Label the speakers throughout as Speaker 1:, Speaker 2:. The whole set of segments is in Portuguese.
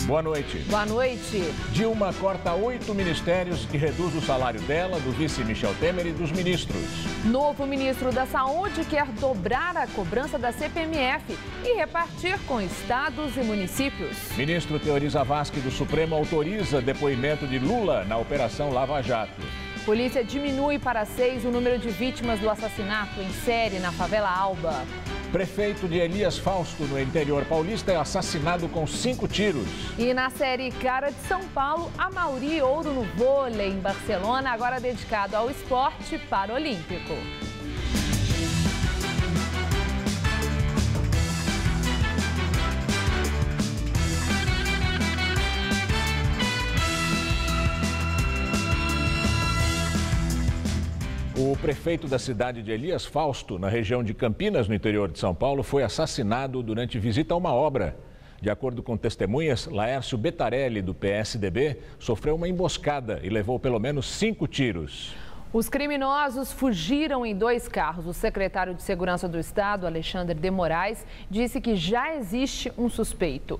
Speaker 1: Boa noite.
Speaker 2: Boa noite.
Speaker 1: Dilma corta 8 ministérios e reduz o salário dela, do vice Michel Temer e dos ministros.
Speaker 2: Novo ministro da Saúde quer dobrar a cobrança da CPMF e repartir com estados e municípios.
Speaker 1: Ministro Teori Zavascki do Supremo autoriza depoimento de Lula na Operação Lava Jato.
Speaker 2: Polícia diminui para 6 o número de vítimas do assassinato em série na favela Alba.
Speaker 1: Prefeito de Elias Fausto, no interior paulista, é assassinado com 5 tiros.
Speaker 2: E na Série Cara de São Paulo, Amaury ouro no vôlei em Barcelona, agora dedicado ao esporte paralímpico.
Speaker 1: O prefeito da cidade de Elias Fausto, na região de Campinas, no interior de São Paulo, foi assassinado durante visita a uma obra. De acordo com testemunhas, Laércio Bettarelli, do PSDB, sofreu uma emboscada e levou pelo menos 5 tiros.
Speaker 2: Os criminosos fugiram em 2 carros. O secretário de Segurança do Estado, Alexandre de Moraes, disse que já existe um suspeito.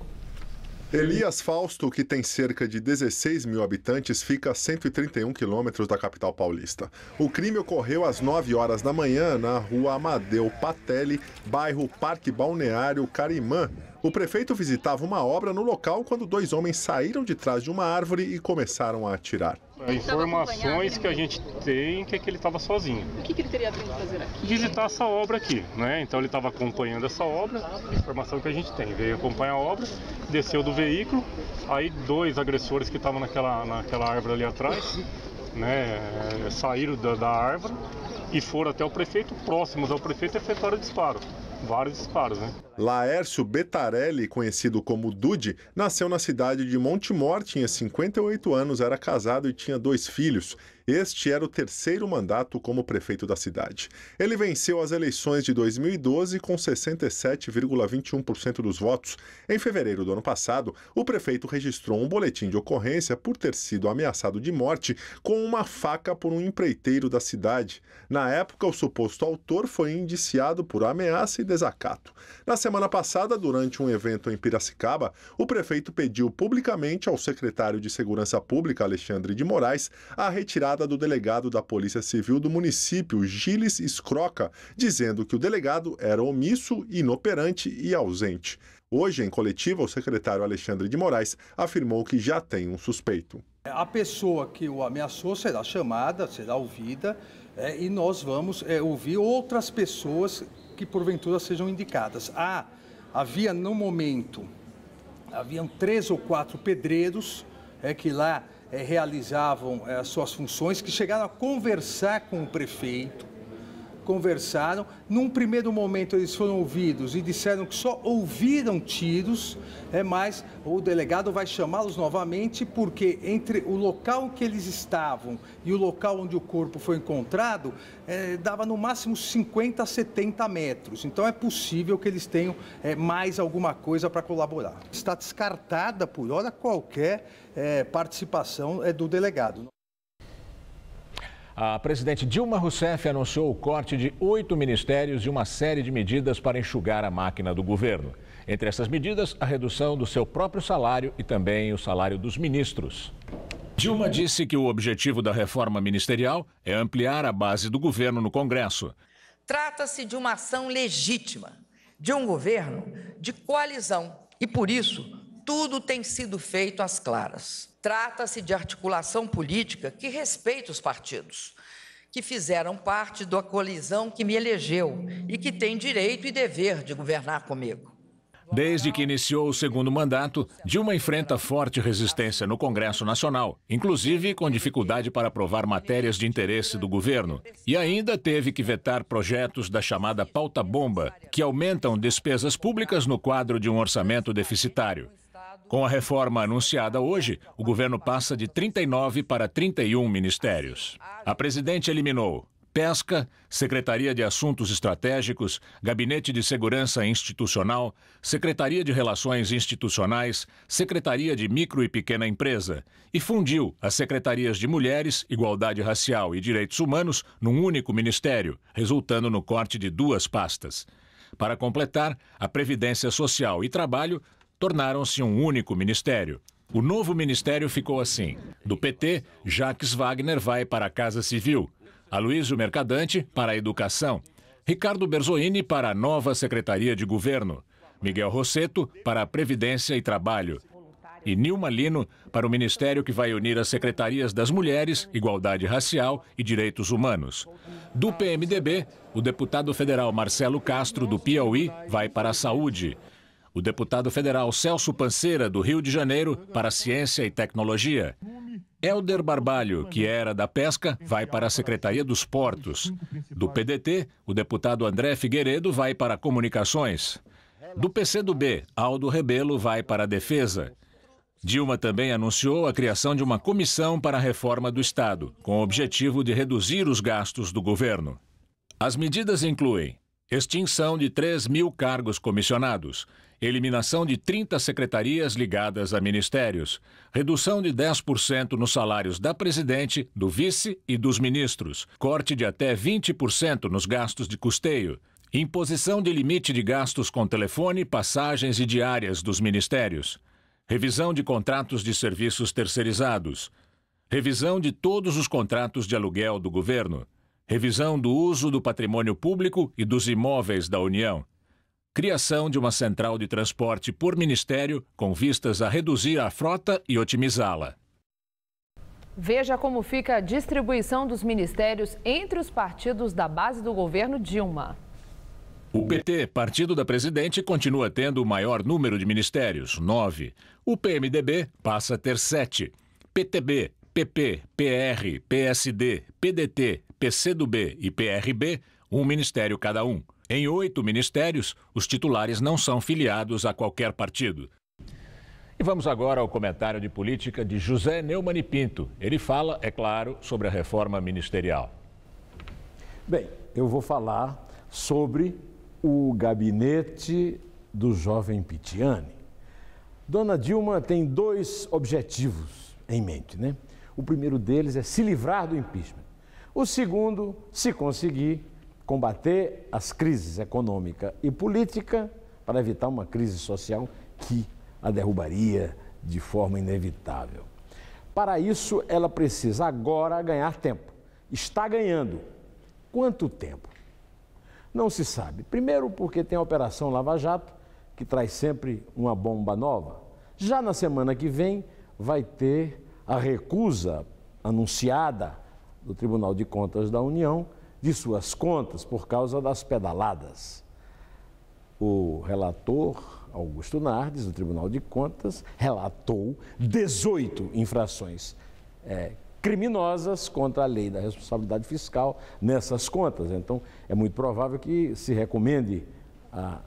Speaker 3: Elias Fausto, que tem cerca de 16 mil habitantes, fica a 131 quilômetros da capital paulista. O crime ocorreu às 9 horas da manhã na rua Amadeu Patelli, bairro Parque Balneário Carimã. O prefeito visitava uma obra no local quando 2 homens saíram de trás de uma árvore e começaram a atirar.
Speaker 4: Informações que a gente tem que ele estava sozinho.
Speaker 5: O que ele teria vindo fazer aqui?
Speaker 4: Visitar essa obra aqui, né? Então ele estava acompanhando essa obra, informação que a gente tem. Veio acompanhar a obra, desceu do veículo, aí 2 agressores que estavam naquela árvore ali atrás, né? Saíram da árvore e foram até o prefeito, próximos ao prefeito, e efetuaram o disparo. Vários disparos, né?
Speaker 3: Laércio Bettarelli, conhecido como Dude, nasceu na cidade de Montemor, tinha 58 anos, era casado e tinha 2 filhos. Este era o 3º mandato como prefeito da cidade. Ele venceu as eleições de 2012 com 67,21% dos votos. Em fevereiro do ano passado, o prefeito registrou um boletim de ocorrência por ter sido ameaçado de morte com uma faca por um empreiteiro da cidade. Na época, o suposto autor foi indiciado por ameaça e desacato. Na semana passada, durante um evento em Piracicaba, o prefeito pediu publicamente ao secretário de Segurança Pública, Alexandre de Moraes, a retirada do delegado da Polícia Civil do município, Gilles Scroca, dizendo que o delegado era omisso, inoperante e ausente. Hoje, em coletiva, o secretário Alexandre de Moraes afirmou que já tem um suspeito.
Speaker 6: A pessoa que o ameaçou será chamada, será ouvida, e nós vamos ouvir outras pessoas que porventura sejam indicadas. Havia no momento, haviam 3 ou 4 pedreiros que lá realizavam as suas funções, que chegaram a conversar com o prefeito, conversaram. Num primeiro momento eles foram ouvidos e disseram que só ouviram tiros, mas o delegado vai chamá-los novamente porque entre o local que eles estavam e o local onde o corpo foi encontrado, dava no máximo 50 a 70 metros. Então é possível que eles tenham mais alguma coisa para colaborar. Está descartada por hora qualquer participação do delegado.
Speaker 1: A presidente Dilma Rousseff anunciou o corte de 8 ministérios e uma série de medidas para enxugar a máquina do governo. Entre essas medidas, a redução do seu próprio salário e também o salário dos ministros. Dilma disse que o objetivo da reforma ministerial é ampliar a base do governo no Congresso.
Speaker 7: Trata-se de uma ação legítima, de um governo de coalizão e, por isso, tudo tem sido feito às claras. Trata-se de articulação política que respeita os partidos, que fizeram parte da coalizão que me elegeu e que tem direito e dever de governar comigo.
Speaker 1: Desde que iniciou o segundo mandato, Dilma enfrenta forte resistência no Congresso Nacional, inclusive com dificuldade para aprovar matérias de interesse do governo. E ainda teve que vetar projetos da chamada pauta-bomba, que aumentam despesas públicas no quadro de um orçamento deficitário. Com a reforma anunciada hoje, o governo passa de 39 para 31 ministérios. A presidente eliminou Pesca, Secretaria de Assuntos Estratégicos, Gabinete de Segurança Institucional, Secretaria de Relações Institucionais, Secretaria de Micro e Pequena Empresa e fundiu as Secretarias de Mulheres, Igualdade Racial e Direitos Humanos num único ministério, resultando no corte de 2 pastas. Para completar, a Previdência Social e Trabalho tornaram-se um único ministério. O novo ministério ficou assim. Do PT, Jacques Wagner vai para a Casa Civil, Aloysio Mercadante para a Educação, Ricardo Berzoini para a nova Secretaria de Governo, Miguel Rosseto para a Previdência e Trabalho e Nilma Lino para o ministério que vai unir as secretarias das Mulheres, Igualdade Racial e Direitos Humanos. Do PMDB, o deputado federal Marcelo Castro, do Piauí, vai para a Saúde. O deputado federal Celso Panceira, do Rio de Janeiro, para a Ciência e Tecnologia. Hélder Barbalho, que era da Pesca, vai para a Secretaria dos Portos. Do PDT, o deputado André Figueiredo vai para Comunicações. Do PCdoB, Aldo Rebelo vai para a Defesa. Dilma também anunciou a criação de uma comissão para a reforma do Estado, com o objetivo de reduzir os gastos do governo. As medidas incluem extinção de 3.000 cargos comissionados, eliminação de 30 secretarias ligadas a ministérios, redução de 10% nos salários da presidente, do vice e dos ministros, corte de até 20% nos gastos de custeio, imposição de limite de gastos com telefone, passagens e diárias dos ministérios, revisão de contratos de serviços terceirizados, revisão de todos os contratos de aluguel do governo, revisão do uso do patrimônio público e dos imóveis da União, criação de uma central de transporte por ministério com vistas a reduzir a frota e otimizá-la.
Speaker 2: Veja como fica a distribuição dos ministérios entre os partidos da base do governo Dilma.
Speaker 1: O PT, partido da presidente, continua tendo o maior número de ministérios, 9. O PMDB passa a ter 7. PTB, PP, PR, PSD, PDT, PCdoB e PRB, um ministério cada um. Em 8 ministérios, os titulares não são filiados a qualquer partido. E vamos agora ao comentário de política de José Neumann e Pinto. Ele fala, é claro, sobre a reforma ministerial.
Speaker 5: Bem, eu vou falar sobre o gabinete do jovem Pitiani. Dona Dilma tem 2 objetivos em mente, né? O primeiro deles é se livrar do impeachment. O segundo, se conseguir, combater as crises econômica e política para evitar uma crise social que a derrubaria de forma inevitável. Para isso, ela precisa agora ganhar tempo. Está ganhando. Quanto tempo? Não se sabe. Primeiro porque tem a Operação Lava Jato, que traz sempre uma bomba nova. Já na semana que vem vai ter a recusa anunciada do Tribunal de Contas da União de suas contas por causa das pedaladas. O relator Augusto Nardes, do Tribunal de Contas, relatou 18 infrações criminosas contra a lei da responsabilidade fiscal nessas contas. Então, é muito provável que se recomende a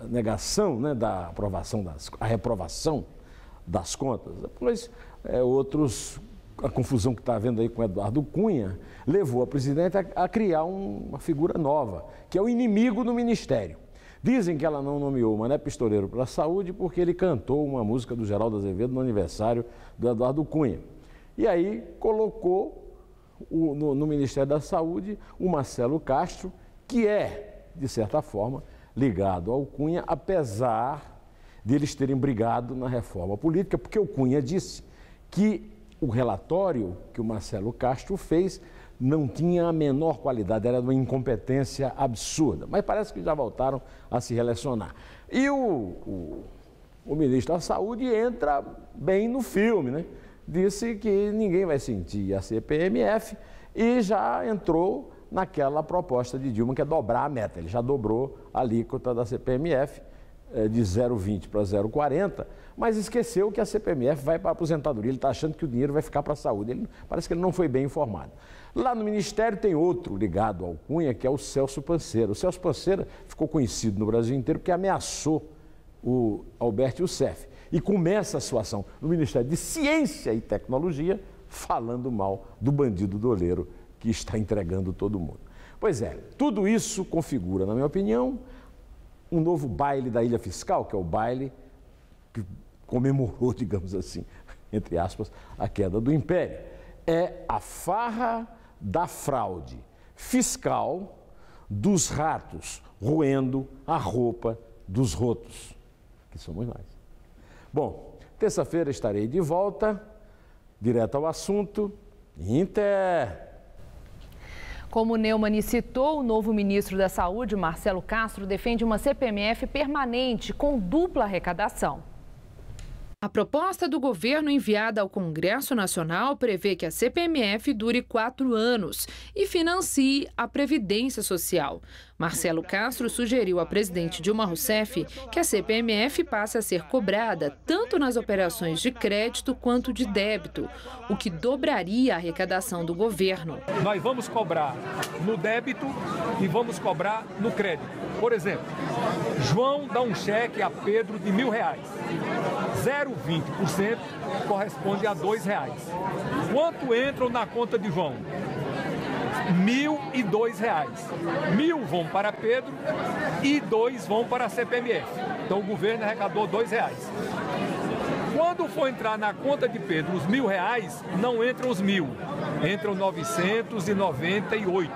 Speaker 5: negação, né, da aprovação a reprovação das contas. Depois, a confusão que está havendo aí com Eduardo Cunha levou a presidente a criar uma figura nova, que é o inimigo do ministério. Dizem que ela não nomeou o Mané Pistoleiro para a saúde porque ele cantou uma música do Geraldo Azevedo no aniversário do Eduardo Cunha. E aí colocou no Ministério da Saúde o Marcelo Castro, que é, de certa forma, ligado ao Cunha, apesar de eles terem brigado na reforma política, porque o Cunha disse que o relatório que o Marcelo Castro fez não tinha a menor qualidade, era de uma incompetência absurda. Mas parece que já voltaram a se relacionar. E o ministro da Saúde entra bem no filme, né? Disse que ninguém vai sentir a CPMF e já entrou naquela proposta de Dilma, que é dobrar a meta. Ele já dobrou a alíquota da CPMF de 0,20 para 0,40, mas esqueceu que a CPMF vai para a aposentadoria. Ele está achando que o dinheiro vai ficar para a saúde. Parece que ele não foi bem informado. Lá no Ministério tem outro ligado ao Cunha, que é o Celso Panceira. O Celso Panceira ficou conhecido no Brasil inteiro porque ameaçou o Alberto Youssef. E começa a sua ação no Ministério de Ciência e Tecnologia, falando mal do bandido doleiro que está entregando todo mundo. Pois é, tudo isso configura, na minha opinião, um novo baile da ilha fiscal, que é o baile que comemorou, digamos assim, entre aspas, a queda do Império. É a farra da fraude fiscal dos ratos roendo a roupa dos rotos, que somos nós. Bom, terça-feira estarei de volta, direto ao assunto. Inter!
Speaker 2: Como Neumann citou, o novo ministro da Saúde, Marcelo Castro, defende uma CPMF permanente com dupla arrecadação. A proposta do governo enviada ao Congresso Nacional prevê que a CPMF dure 4 anos e financie a Previdência Social. Marcelo Castro sugeriu à presidente Dilma Rousseff que a CPMF passe a ser cobrada tanto nas operações de crédito quanto de débito, o que dobraria a arrecadação do governo.
Speaker 8: Nós vamos cobrar no débito e vamos cobrar no crédito. Por exemplo, João dá um cheque a Pedro de R$1.000. 0,20% corresponde a R$2. Quanto entram na conta de João? R$1.002. 1.000 vão para Pedro e 2 vão para a CPMF. Então o governo arrecadou R$2. Quando for entrar na conta de Pedro os R$1.000, não entram os 1.000, entram 998.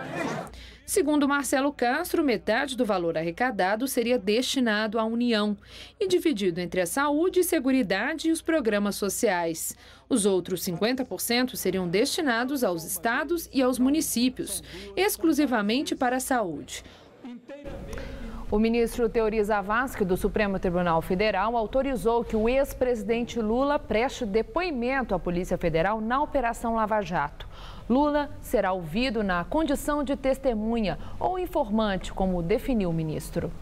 Speaker 2: Segundo Marcelo Castro, metade do valor arrecadado seria destinado à União e dividido entre a saúde, seguridade e os programas sociais. Os outros 50% seriam destinados aos estados e aos municípios, exclusivamente para a saúde. O ministro Teori Zavascki, do Supremo Tribunal Federal, autorizou que o ex-presidente Lula preste depoimento à Polícia Federal na Operação Lava Jato. Lula será ouvido na condição de testemunha ou informante, como definiu o ministro.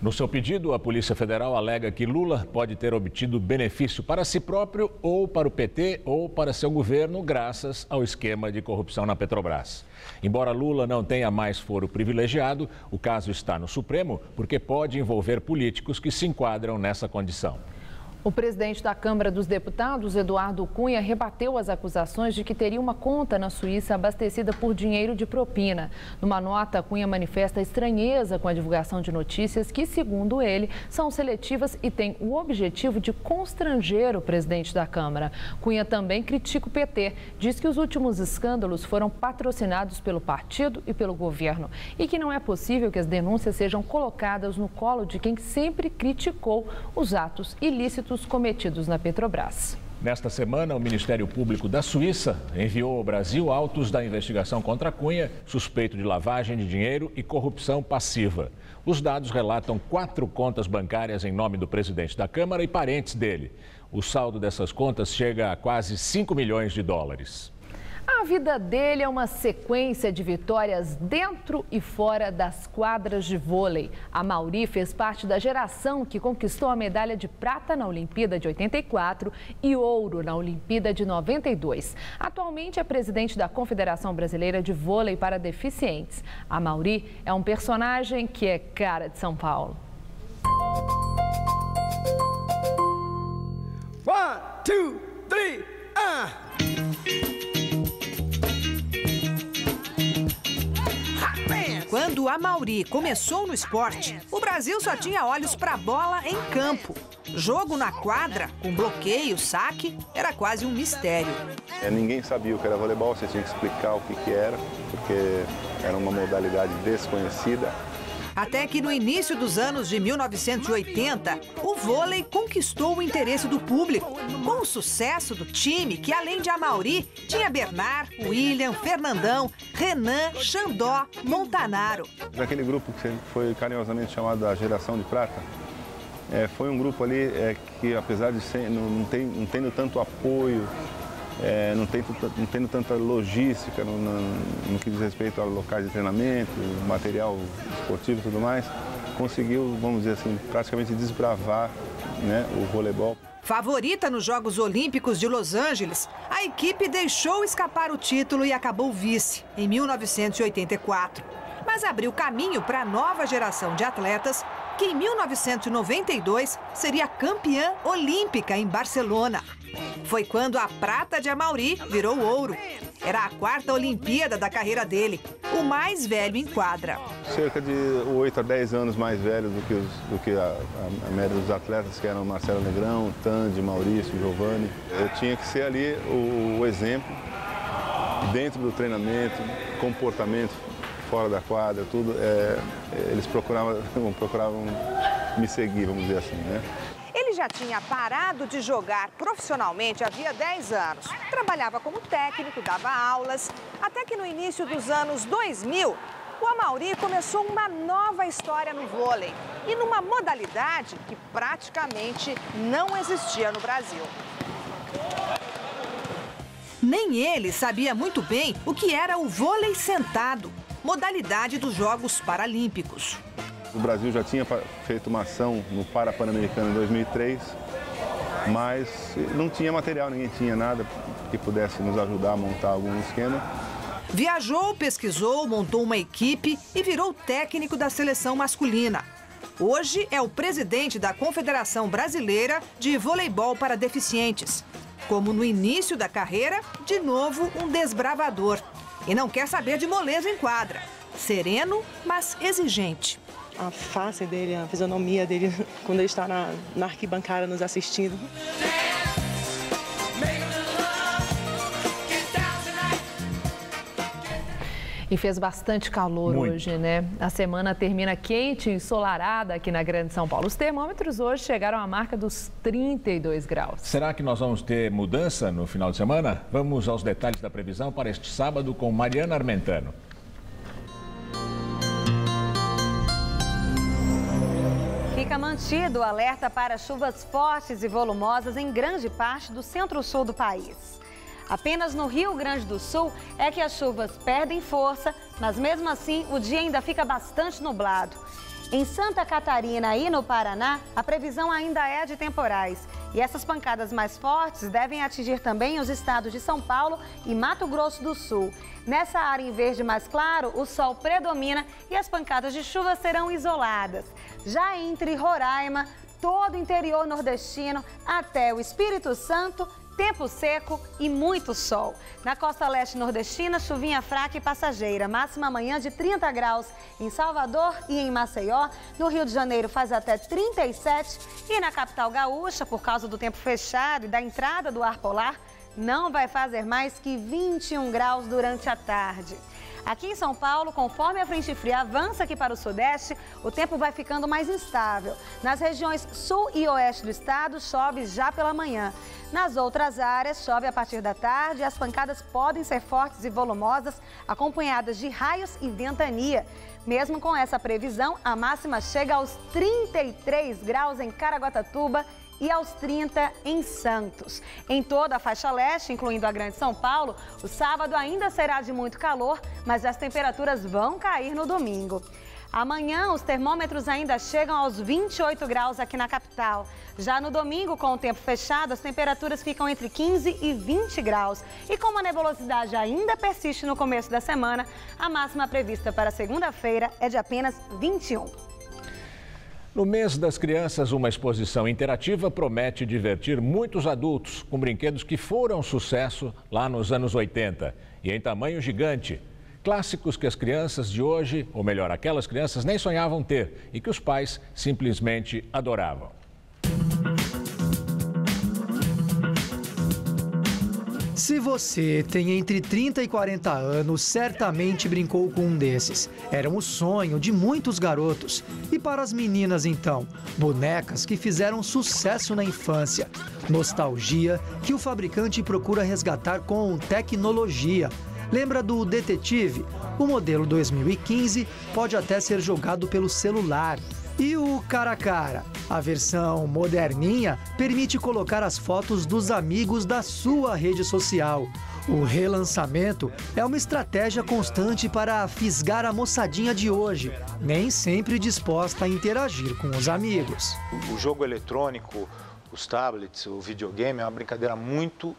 Speaker 1: No seu pedido, a Polícia Federal alega que Lula pode ter obtido benefício para si próprio ou para o PT ou para seu governo graças ao esquema de corrupção na Petrobras. Embora Lula não tenha mais foro privilegiado, o caso está no Supremo porque pode envolver políticos que se enquadram nessa condição.
Speaker 2: O presidente da Câmara dos Deputados, Eduardo Cunha, rebateu as acusações de que teria uma conta na Suíça abastecida por dinheiro de propina. Numa nota, Cunha manifesta estranheza com a divulgação de notícias que, segundo ele, são seletivas e têm o objetivo de constranger o presidente da Câmara. Cunha também critica o PT, diz que os últimos escândalos foram patrocinados pelo partido e pelo governo e que não é possível que as denúncias sejam colocadas no colo de quem sempre criticou os atos ilícitos cometidos na Petrobras.
Speaker 1: Nesta semana, o Ministério Público da Suíça enviou ao Brasil autos da investigação contra Cunha, suspeito de lavagem de dinheiro e corrupção passiva. Os dados relatam 4 contas bancárias em nome do presidente da Câmara e parentes dele. O saldo dessas contas chega a quase 5 milhões de dólares.
Speaker 2: A vida dele é uma sequência de vitórias dentro e fora das quadras de vôlei. Amaury fez parte da geração que conquistou a medalha de prata na Olimpíada de 84 e ouro na Olimpíada de 92. Atualmente é presidente da Confederação Brasileira de Vôlei para Deficientes. Amaury é um personagem que é cara de São Paulo.
Speaker 9: 1, 2, 3,
Speaker 10: Quando Amaury começou no esporte, o Brasil só tinha olhos para a bola em campo. Jogo na quadra, com bloqueio, saque, era quase um mistério.
Speaker 11: Ninguém sabia o que era voleibol, você tinha que explicar o que era, porque era uma modalidade desconhecida.
Speaker 10: Até que no início dos anos de 1980, o vôlei conquistou o interesse do público, com o sucesso do time que, além de Amaury, tinha Bernard, William, Fernandão, Renan, Xandó, Montanaro.
Speaker 11: Daquele grupo que foi carinhosamente chamado da Geração de Prata, foi um grupo ali que, apesar de não tendo tanto apoio, não tendo tanta logística no que diz respeito a locais de treinamento, material esportivo e tudo mais, conseguiu, vamos dizer assim, praticamente desbravar, né, o voleibol.
Speaker 10: Favorita nos Jogos Olímpicos de Los Angeles, a equipe deixou escapar o título e acabou vice em 1984. Mas abriu caminho para a nova geração de atletas que em 1992 seria campeã olímpica em Barcelona. Foi quando a prata de Amaury virou ouro. Era a 4ª Olimpíada da carreira dele, o mais velho em quadra.
Speaker 11: Cerca de 8 a 10 anos mais velho do que a média dos atletas, que eram Marcelo Negrão, Tandy, Maurício, Giovanni. Eu tinha que ser ali o exemplo, dentro do treinamento, comportamento, fora da quadra, tudo. Eles procuravam me seguir, vamos dizer assim, né?
Speaker 10: Ele já já tinha parado de jogar profissionalmente havia 10 anos. Trabalhava como técnico, dava aulas, até que no início dos anos 2000, o Amaury começou uma nova história no vôlei e numa modalidade que praticamente não existia no Brasil. Nem ele sabia muito bem o que era o vôlei sentado, modalidade dos Jogos Paralímpicos.
Speaker 11: O Brasil já tinha feito uma ação no Pan-Americano em 2003, mas não tinha material, ninguém tinha nada que pudesse nos ajudar a montar algum esquema.
Speaker 10: Viajou, pesquisou, montou uma equipe e virou técnico da seleção masculina. Hoje é o presidente da Confederação Brasileira de Voleibol para Deficientes. Como no início da carreira, de novo um desbravador. E não quer saber de moleza em quadra. Sereno, mas exigente.
Speaker 12: A face dele, a fisionomia dele, quando ele está na arquibancada nos assistindo.
Speaker 2: E fez bastante calor hoje, né? A semana termina quente e ensolarada aqui na Grande São Paulo. Os termômetros hoje chegaram à marca dos 32 graus.
Speaker 1: Será que nós vamos ter mudança no final de semana? Vamos aos detalhes da previsão para este sábado com Mariana Armentano.
Speaker 13: Fica mantido o alerta para chuvas fortes e volumosas em grande parte do centro-sul do país. Apenas no Rio Grande do Sul é que as chuvas perdem força, mas mesmo assim o dia ainda fica bastante nublado. Em Santa Catarina e no Paraná, a previsão ainda é de temporais. E essas pancadas mais fortes devem atingir também os estados de São Paulo e Mato Grosso do Sul. Nessa área em verde mais claro, o sol predomina e as pancadas de chuva serão isoladas. Já entre Roraima, todo o interior nordestino até o Espírito Santo, tempo seco e muito sol. Na costa leste nordestina, chuvinha fraca e passageira. Máxima amanhã de 30 graus em Salvador e em Maceió. No Rio de Janeiro faz até 37. E na capital gaúcha, por causa do tempo fechado e da entrada do ar polar, não vai fazer mais que 21 graus durante a tarde. Aqui em São Paulo, conforme a frente fria avança aqui para o sudeste, o tempo vai ficando mais instável. Nas regiões sul e oeste do estado, chove já pela manhã. Nas outras áreas, chove a partir da tarde e as pancadas podem ser fortes e volumosas, acompanhadas de raios e ventania. Mesmo com essa previsão, a máxima chega aos 33 graus em Caraguatatuba e aos 30 em Santos. Em toda a faixa leste, incluindo a Grande São Paulo, o sábado ainda será de muito calor, mas as temperaturas vão cair no domingo. Amanhã, os termômetros ainda chegam aos 28 graus aqui na capital. Já no domingo, com o tempo fechado, as temperaturas ficam entre 15 e 20 graus. E como a nebulosidade ainda persiste no começo da semana, a máxima prevista para segunda-feira é de apenas 21.
Speaker 1: No mês das crianças, uma exposição interativa promete divertir muitos adultos com brinquedos que foram sucesso lá nos anos 80 e em tamanho gigante. Clássicos que as crianças de hoje, ou melhor, aquelas crianças nem sonhavam ter e que os pais simplesmente adoravam.
Speaker 14: Se você tem entre 30 e 40 anos, certamente brincou com um desses. Era um sonho de muitos garotos. E para as meninas, então? Bonecas que fizeram sucesso na infância. Nostalgia que o fabricante procura resgatar com tecnologia. Lembra do Detetive? O modelo 2015 pode até ser jogado pelo celular. E o Cara a Cara? A versão moderninha permite colocar as fotos dos amigos da sua rede social. O relançamento é uma estratégia constante para fisgar a moçadinha de hoje, nem sempre disposta a interagir com os amigos.
Speaker 15: O jogo eletrônico, os tablets, o videogame é uma brincadeira muito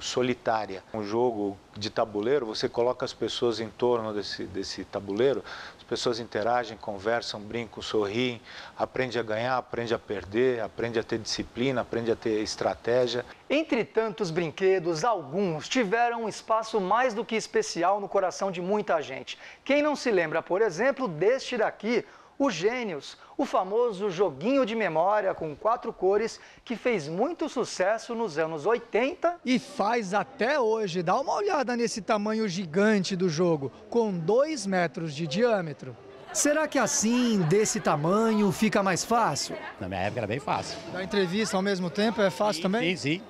Speaker 15: solitária. Um jogo de tabuleiro, você coloca as pessoas em torno desse tabuleiro, as pessoas interagem, conversam, brincam, sorriem, aprende a ganhar, aprende a perder, aprende a ter disciplina, aprende a ter estratégia.
Speaker 14: Entre tantos brinquedos, alguns tiveram um espaço mais do que especial no coração de muita gente. Quem não se lembra, por exemplo, deste daqui, o Gênios, o famoso joguinho de memória com 4 cores que fez muito sucesso nos anos 80
Speaker 16: e faz até hoje. Dá uma olhada nesse tamanho gigante do jogo, com 2 metros de diâmetro.
Speaker 14: Será que assim, desse tamanho, fica mais fácil?
Speaker 17: Na minha época era bem fácil.
Speaker 16: Dar entrevista ao mesmo tempo é fácil também?
Speaker 17: Sim.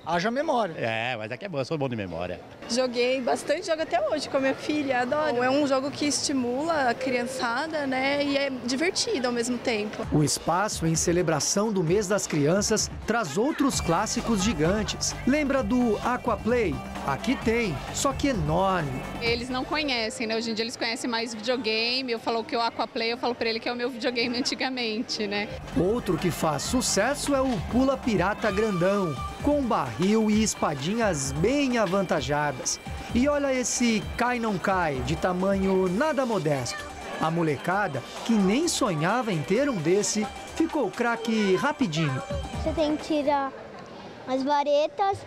Speaker 16: Haja memória.
Speaker 17: É, mas aqui é bom, eu sou bom de memória.
Speaker 18: Joguei bastante, jogo até hoje com a minha filha, adoro. É um jogo que estimula a criançada, né, e é divertido ao mesmo tempo.
Speaker 14: O espaço em celebração do mês das crianças traz outros clássicos gigantes. Lembra do Aquaplay? Aqui tem, só que enorme.
Speaker 19: Eles não conhecem, né? Hoje em dia eles conhecem mais videogame. Eu falo que o Aquaplay, eu falo pra ele que é o meu videogame antigamente, né?
Speaker 14: Outro que faz sucesso é o Pula Pirata Grandão, com barril e espadinhas bem avantajadas. E olha esse Cai Não Cai, de tamanho nada modesto. A molecada, que nem sonhava em ter um desse, ficou craque rapidinho.
Speaker 20: Você tem que tirar as varetas,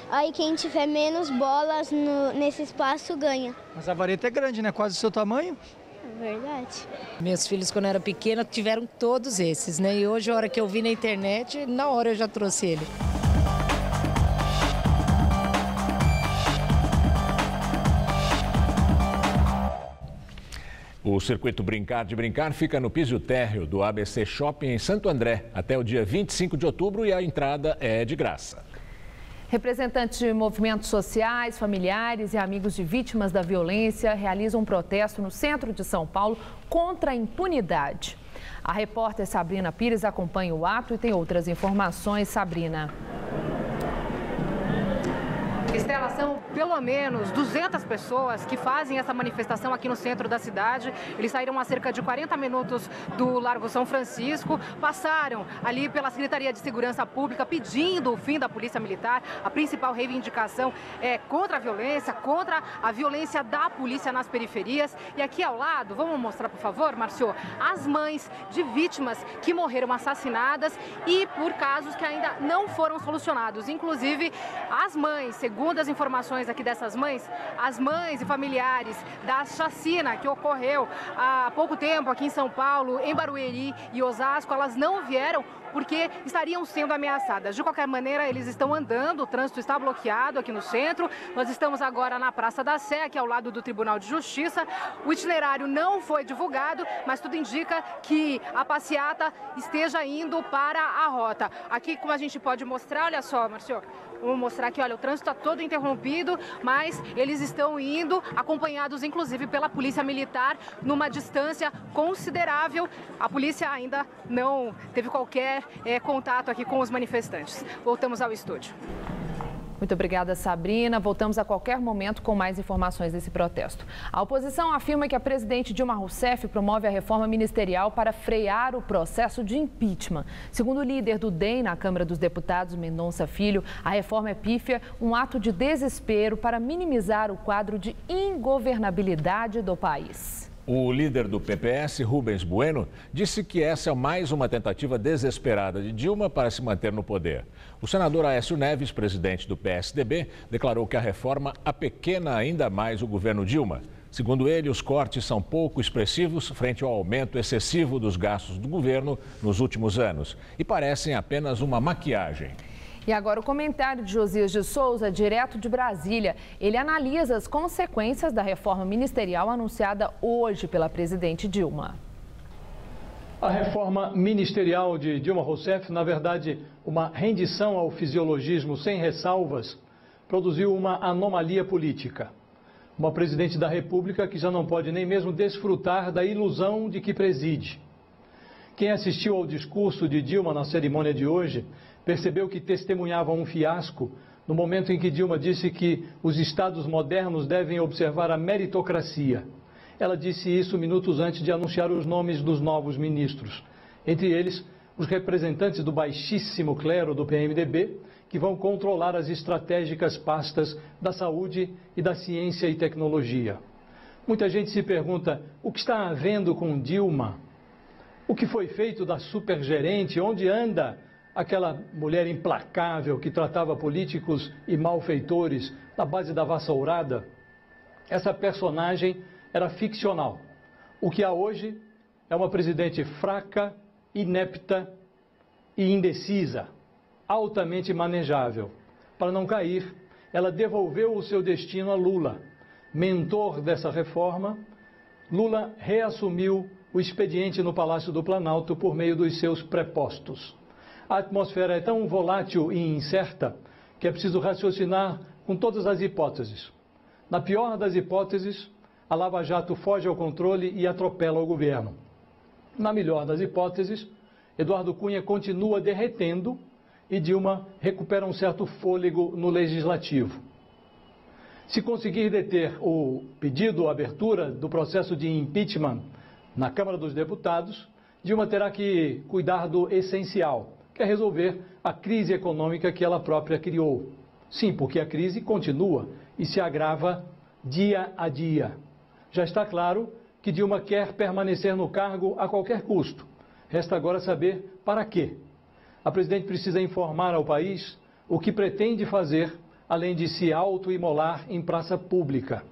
Speaker 20: aí quem tiver menos bolas nesse espaço ganha.
Speaker 16: Mas a vareta é grande, né? Quase o seu tamanho.
Speaker 20: Verdade.
Speaker 21: Meus filhos, quando eu era pequena, tiveram todos esses, né? E hoje, a hora que eu vi na internet, na hora eu já trouxe ele.
Speaker 1: O circuito Brincar de Brincar fica no piso térreo do ABC Shopping em Santo André até o dia 25 de outubro e a entrada é de graça.
Speaker 2: Representantes de movimentos sociais, familiares e amigos de vítimas da violência realizam um protesto no centro de São Paulo contra a impunidade. A repórter Sabrina Pires acompanha o ato e tem outras informações. Sabrina.
Speaker 22: Estela, são pelo menos 200 pessoas que fazem essa manifestação aqui no centro da cidade. Eles saíram há cerca de 40 minutos do Largo São Francisco, passaram ali pela Secretaria de Segurança Pública pedindo o fim da Polícia Militar. A principal reivindicação é contra a violência da polícia nas periferias. E aqui ao lado, vamos mostrar, por favor, Márcio, as mães de vítimas que morreram assassinadas e por casos que ainda não foram solucionados. Inclusive, as mães, segundo as informações aqui dessas mães, as mães e familiares da chacina que ocorreu há pouco tempo aqui em São Paulo, em Barueri e Osasco, elas não vieram porque estariam sendo ameaçadas. De qualquer maneira, eles estão andando, o trânsito está bloqueado aqui no centro. Nós estamos agora na Praça da Sé, aqui ao lado do Tribunal de Justiça. O itinerário não foi divulgado, mas tudo indica que a passeata esteja indo para a rota. Aqui, como a gente pode mostrar, olha só, Márcio, vamos mostrar aqui, olha, o trânsito está todo interrompido, mas eles estão indo, acompanhados inclusive pela Polícia Militar, numa distância considerável. A polícia ainda não teve qualquer contato aqui com os manifestantes. Voltamos ao estúdio.
Speaker 2: Muito obrigada, Sabrina. Voltamos a qualquer momento com mais informações desse protesto. A oposição afirma que a presidente Dilma Rousseff promove a reforma ministerial para frear o processo de impeachment. Segundo o líder do DEM na Câmara dos Deputados, Mendonça Filho, a reforma é pífia, um ato de desespero para minimizar o quadro de ingovernabilidade do país.
Speaker 1: O líder do PPS, Rubens Bueno, disse que essa é mais uma tentativa desesperada de Dilma para se manter no poder. O senador Aécio Neves, presidente do PSDB, declarou que a reforma apequena ainda mais o governo Dilma. Segundo ele, os cortes são pouco expressivos frente ao aumento excessivo dos gastos do governo nos últimos anos e parecem apenas uma maquiagem.
Speaker 2: E agora o comentário de Josias de Souza, direto de Brasília. Ele analisa as consequências da reforma ministerial anunciada hoje pela presidente Dilma.
Speaker 23: A reforma ministerial de Dilma Rousseff, na verdade, uma rendição ao fisiologismo sem ressalvas, produziu uma anomalia política. Uma presidente da República que já não pode nem mesmo desfrutar da ilusão de que preside. Quem assistiu ao discurso de Dilma na cerimônia de hoje percebeu que testemunhava um fiasco no momento em que Dilma disse que os estados modernos devem observar a meritocracia. Ela disse isso minutos antes de anunciar os nomes dos novos ministros. Entre eles, os representantes do baixíssimo clero do PMDB, que vão controlar as estratégicas pastas da saúde e da ciência e tecnologia. Muita gente se pergunta, o que está havendo com Dilma? O que foi feito da supergerente? Onde anda aquela mulher implacável que tratava políticos e malfeitores na base da vassourada? Essa personagem era ficcional. O que há hoje é uma presidente fraca, inepta e indecisa, altamente manejável. Para não cair, ela devolveu o seu destino a Lula. Mentor dessa reforma, Lula reassumiu o expediente no Palácio do Planalto por meio dos seus prepostos. A atmosfera é tão volátil e incerta que é preciso raciocinar com todas as hipóteses. Na pior das hipóteses, a Lava Jato foge ao controle e atropela o governo. Na melhor das hipóteses, Eduardo Cunha continua derretendo e Dilma recupera um certo fôlego no legislativo. Se conseguir deter o pedido ou abertura do processo de impeachment na Câmara dos Deputados, Dilma terá que cuidar do essencial, que é resolver a crise econômica que ela própria criou. Sim, porque a crise continua e se agrava dia a dia. Já está claro que Dilma quer permanecer no cargo a qualquer custo. Resta agora saber para quê. A presidente precisa informar ao país o que pretende fazer, além de se autoimolar em praça pública.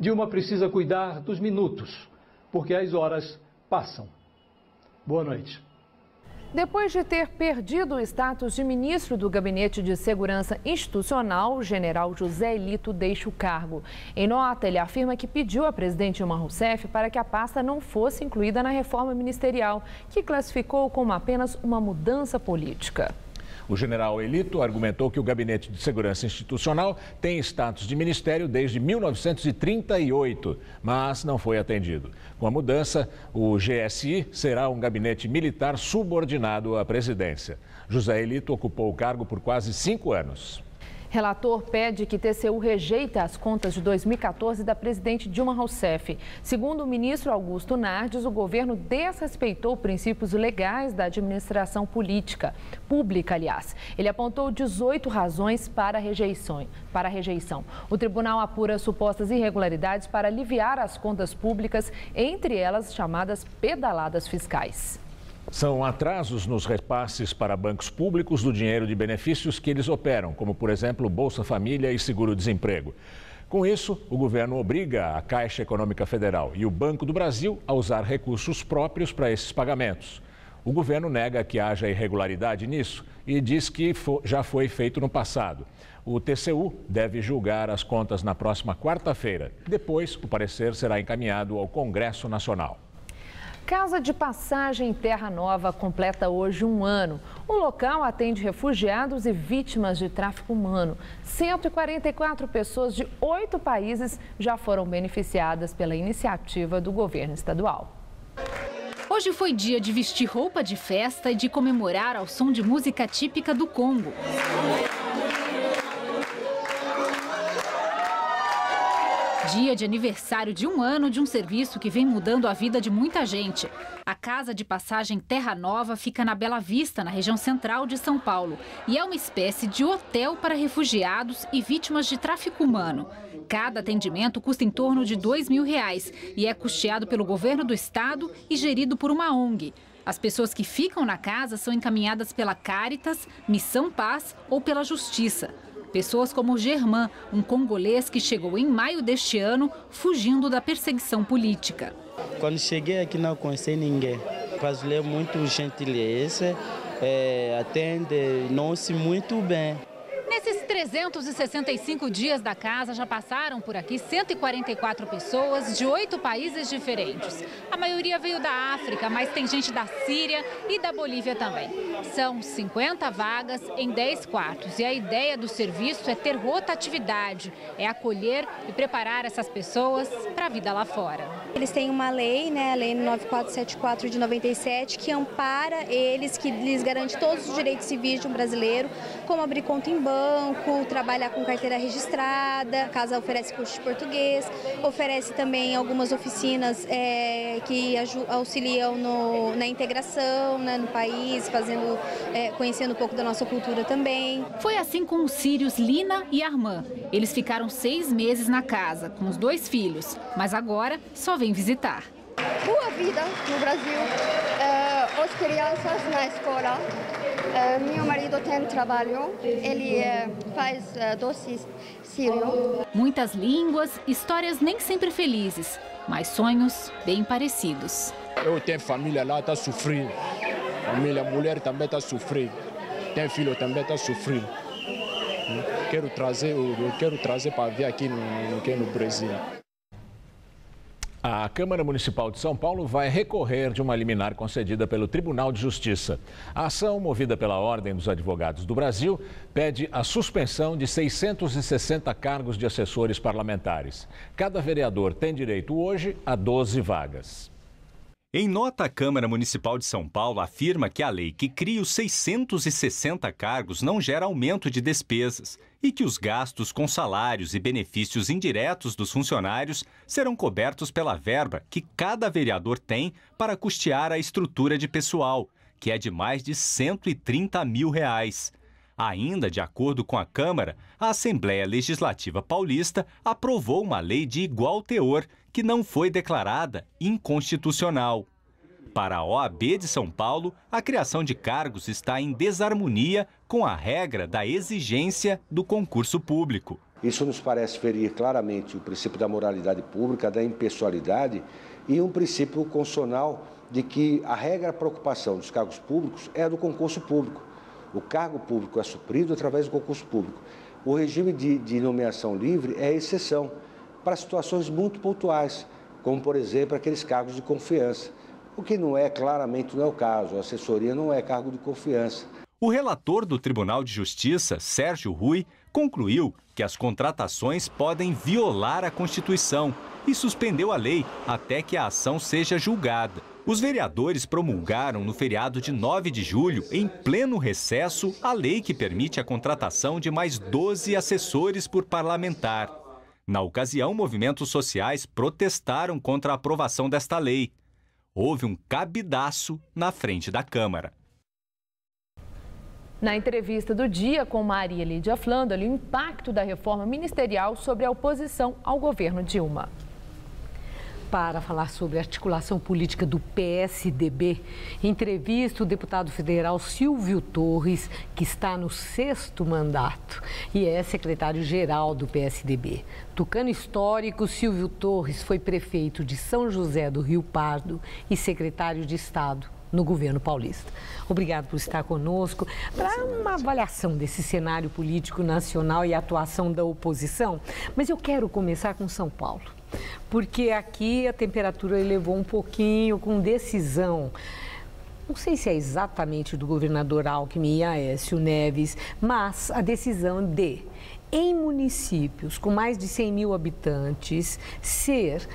Speaker 23: Dilma precisa cuidar dos minutos, porque as horas passam. Boa noite.
Speaker 2: Depois de ter perdido o status de ministro do Gabinete de Segurança Institucional, o general José Elito deixa o cargo. Em nota, ele afirma que pediu à presidente Dilma Rousseff para que a pasta não fosse incluída na reforma ministerial, que classificou como apenas uma mudança política.
Speaker 1: O general Elito argumentou que o Gabinete de Segurança Institucional tem status de ministério desde 1938, mas não foi atendido. Com a mudança, o GSI será um gabinete militar subordinado à presidência. José Elito ocupou o cargo por quase 5 anos.
Speaker 2: Relator pede que TCU rejeite as contas de 2014 da presidente Dilma Rousseff. Segundo o ministro Augusto Nardes, o governo desrespeitou princípios legais da administração pública, aliás. Ele apontou 18 razões para a rejeição. O tribunal apura supostas irregularidades para aliviar as contas públicas, entre elas chamadas pedaladas fiscais.
Speaker 1: São atrasos nos repasses para bancos públicos do dinheiro de benefícios que eles operam, como, por exemplo, Bolsa Família e Seguro-Desemprego. Com isso, o governo obriga a Caixa Econômica Federal e o Banco do Brasil a usar recursos próprios para esses pagamentos. O governo nega que haja irregularidade nisso e diz que já foi feito no passado. O TCU deve julgar as contas na próxima quarta-feira. Depois, o parecer será encaminhado ao Congresso Nacional.
Speaker 2: Casa de Passagem Terra Nova completa hoje 1 ano. O local atende refugiados e vítimas de tráfico humano. 144 pessoas de 8 países já foram beneficiadas pela iniciativa do governo estadual.
Speaker 3: Hoje foi dia de vestir roupa de festa e de comemorar ao som de música típica do Congo. Dia de aniversário de 1 ano de um serviço que vem mudando a vida de muita gente. A Casa de Passagem Terra Nova fica na Bela Vista, na região central de São Paulo, e é uma espécie de hotel para refugiados e vítimas de tráfico humano. Cada atendimento custa em torno de R$2.000 e é custeado pelo governo do estado e gerido por uma ONG. As pessoas que ficam na casa são encaminhadas pela Caritas, Missão Paz ou pela Justiça. Pessoas como Germán, um congolês que chegou em maio deste ano, fugindo da perseguição política.
Speaker 4: Quando cheguei aqui não conheci ninguém. O brasileiro é muito gentileza, atende nós muito bem.
Speaker 3: Nesses 365 dias da casa, já passaram por aqui 144 pessoas de 8 países diferentes. A maioria veio da África, mas tem gente da Síria e da Bolívia também. São 50 vagas em 10 quartos e a ideia do serviço é ter rotatividade, é acolher e preparar essas pessoas para a vida lá fora.
Speaker 6: Eles têm uma lei, a Lei 9474 de 97, que ampara eles, que lhes garante todos os direitos civis de um brasileiro, como abrir conta em banco, trabalhar com carteira registrada, a casa oferece curso de português, oferece também algumas oficinas que auxiliam na integração no país, conhecendo um pouco da nossa cultura também.
Speaker 3: Foi assim com os sírios Lina e Armand. Eles ficaram 6 meses na casa, com os 2 filhos, mas agora só vêm visitar.
Speaker 24: Boa vida no Brasil, as crianças na escola. Meu marido tem trabalho, ele faz doces sírio.
Speaker 3: Muitas línguas, histórias nem sempre felizes, mas sonhos bem parecidos.
Speaker 25: Eu tenho família lá, está sofrendo. Família, mulher também está sofrendo. Tem filho também está sofrendo. Quero trazer para vir aqui no Brasil.
Speaker 1: A Câmara Municipal de São Paulo vai recorrer de uma liminar concedida pelo Tribunal de Justiça. A ação, movida pela Ordem dos Advogados do Brasil, pede a suspensão de 660 cargos de assessores parlamentares. Cada vereador tem direito hoje a 12 vagas.
Speaker 5: Em nota, a Câmara Municipal de São Paulo afirma que a lei que cria os 660 cargos não gera aumento de despesas e que os gastos com salários e benefícios indiretos dos funcionários serão cobertos pela verba que cada vereador tem para custear a estrutura de pessoal, que é de mais de R$130 mil. Ainda, de acordo com a Câmara, a Assembleia Legislativa Paulista aprovou uma lei de igual teor, que não foi declarada inconstitucional. Para a OAB de São Paulo, a criação de cargos está em desarmonia com a regra da exigência do concurso público.
Speaker 7: Isso nos parece ferir claramente o princípio da moralidade pública, da impessoalidade e um princípio constitucional de que a regra para a ocupação dos cargos públicos é do concurso público. O cargo público é suprido através do concurso público. O regime de nomeação livre é exceção para situações muito pontuais, como, por exemplo, aqueles cargos de confiança, o que claramente não é o caso. A assessoria não é cargo de confiança.
Speaker 5: O relator do Tribunal de Justiça, Sérgio Rui, concluiu que as contratações podem violar a Constituição e suspendeu a lei até que a ação seja julgada. Os vereadores promulgaram no feriado de 9 de julho, em pleno recesso, a lei que permite a contratação de mais 12 assessores por parlamentar. Na ocasião, movimentos sociais protestaram contra a aprovação desta lei. Houve um cabidaço na frente da Câmara.
Speaker 2: Na entrevista do dia com Maria Lídia Flandoli, o impacto da reforma ministerial sobre a oposição ao governo Dilma. Para falar sobre a articulação política do PSDB, entrevista o deputado federal Silvio Torres, que está no 6º mandato e é secretário-geral do PSDB. Tucano histórico, Silvio Torres foi prefeito de São José do Rio Pardo e secretário de Estado no governo paulista. Obrigado por estar conosco para uma avaliação desse cenário político nacional e a atuação da oposição. Mas eu quero começar com São Paulo, porque aqui a temperatura elevou um pouquinho com decisão. Não sei se é exatamente do governador Alckmin e Aécio Neves, mas a decisão de, em municípios com mais de 100 mil habitantes, ser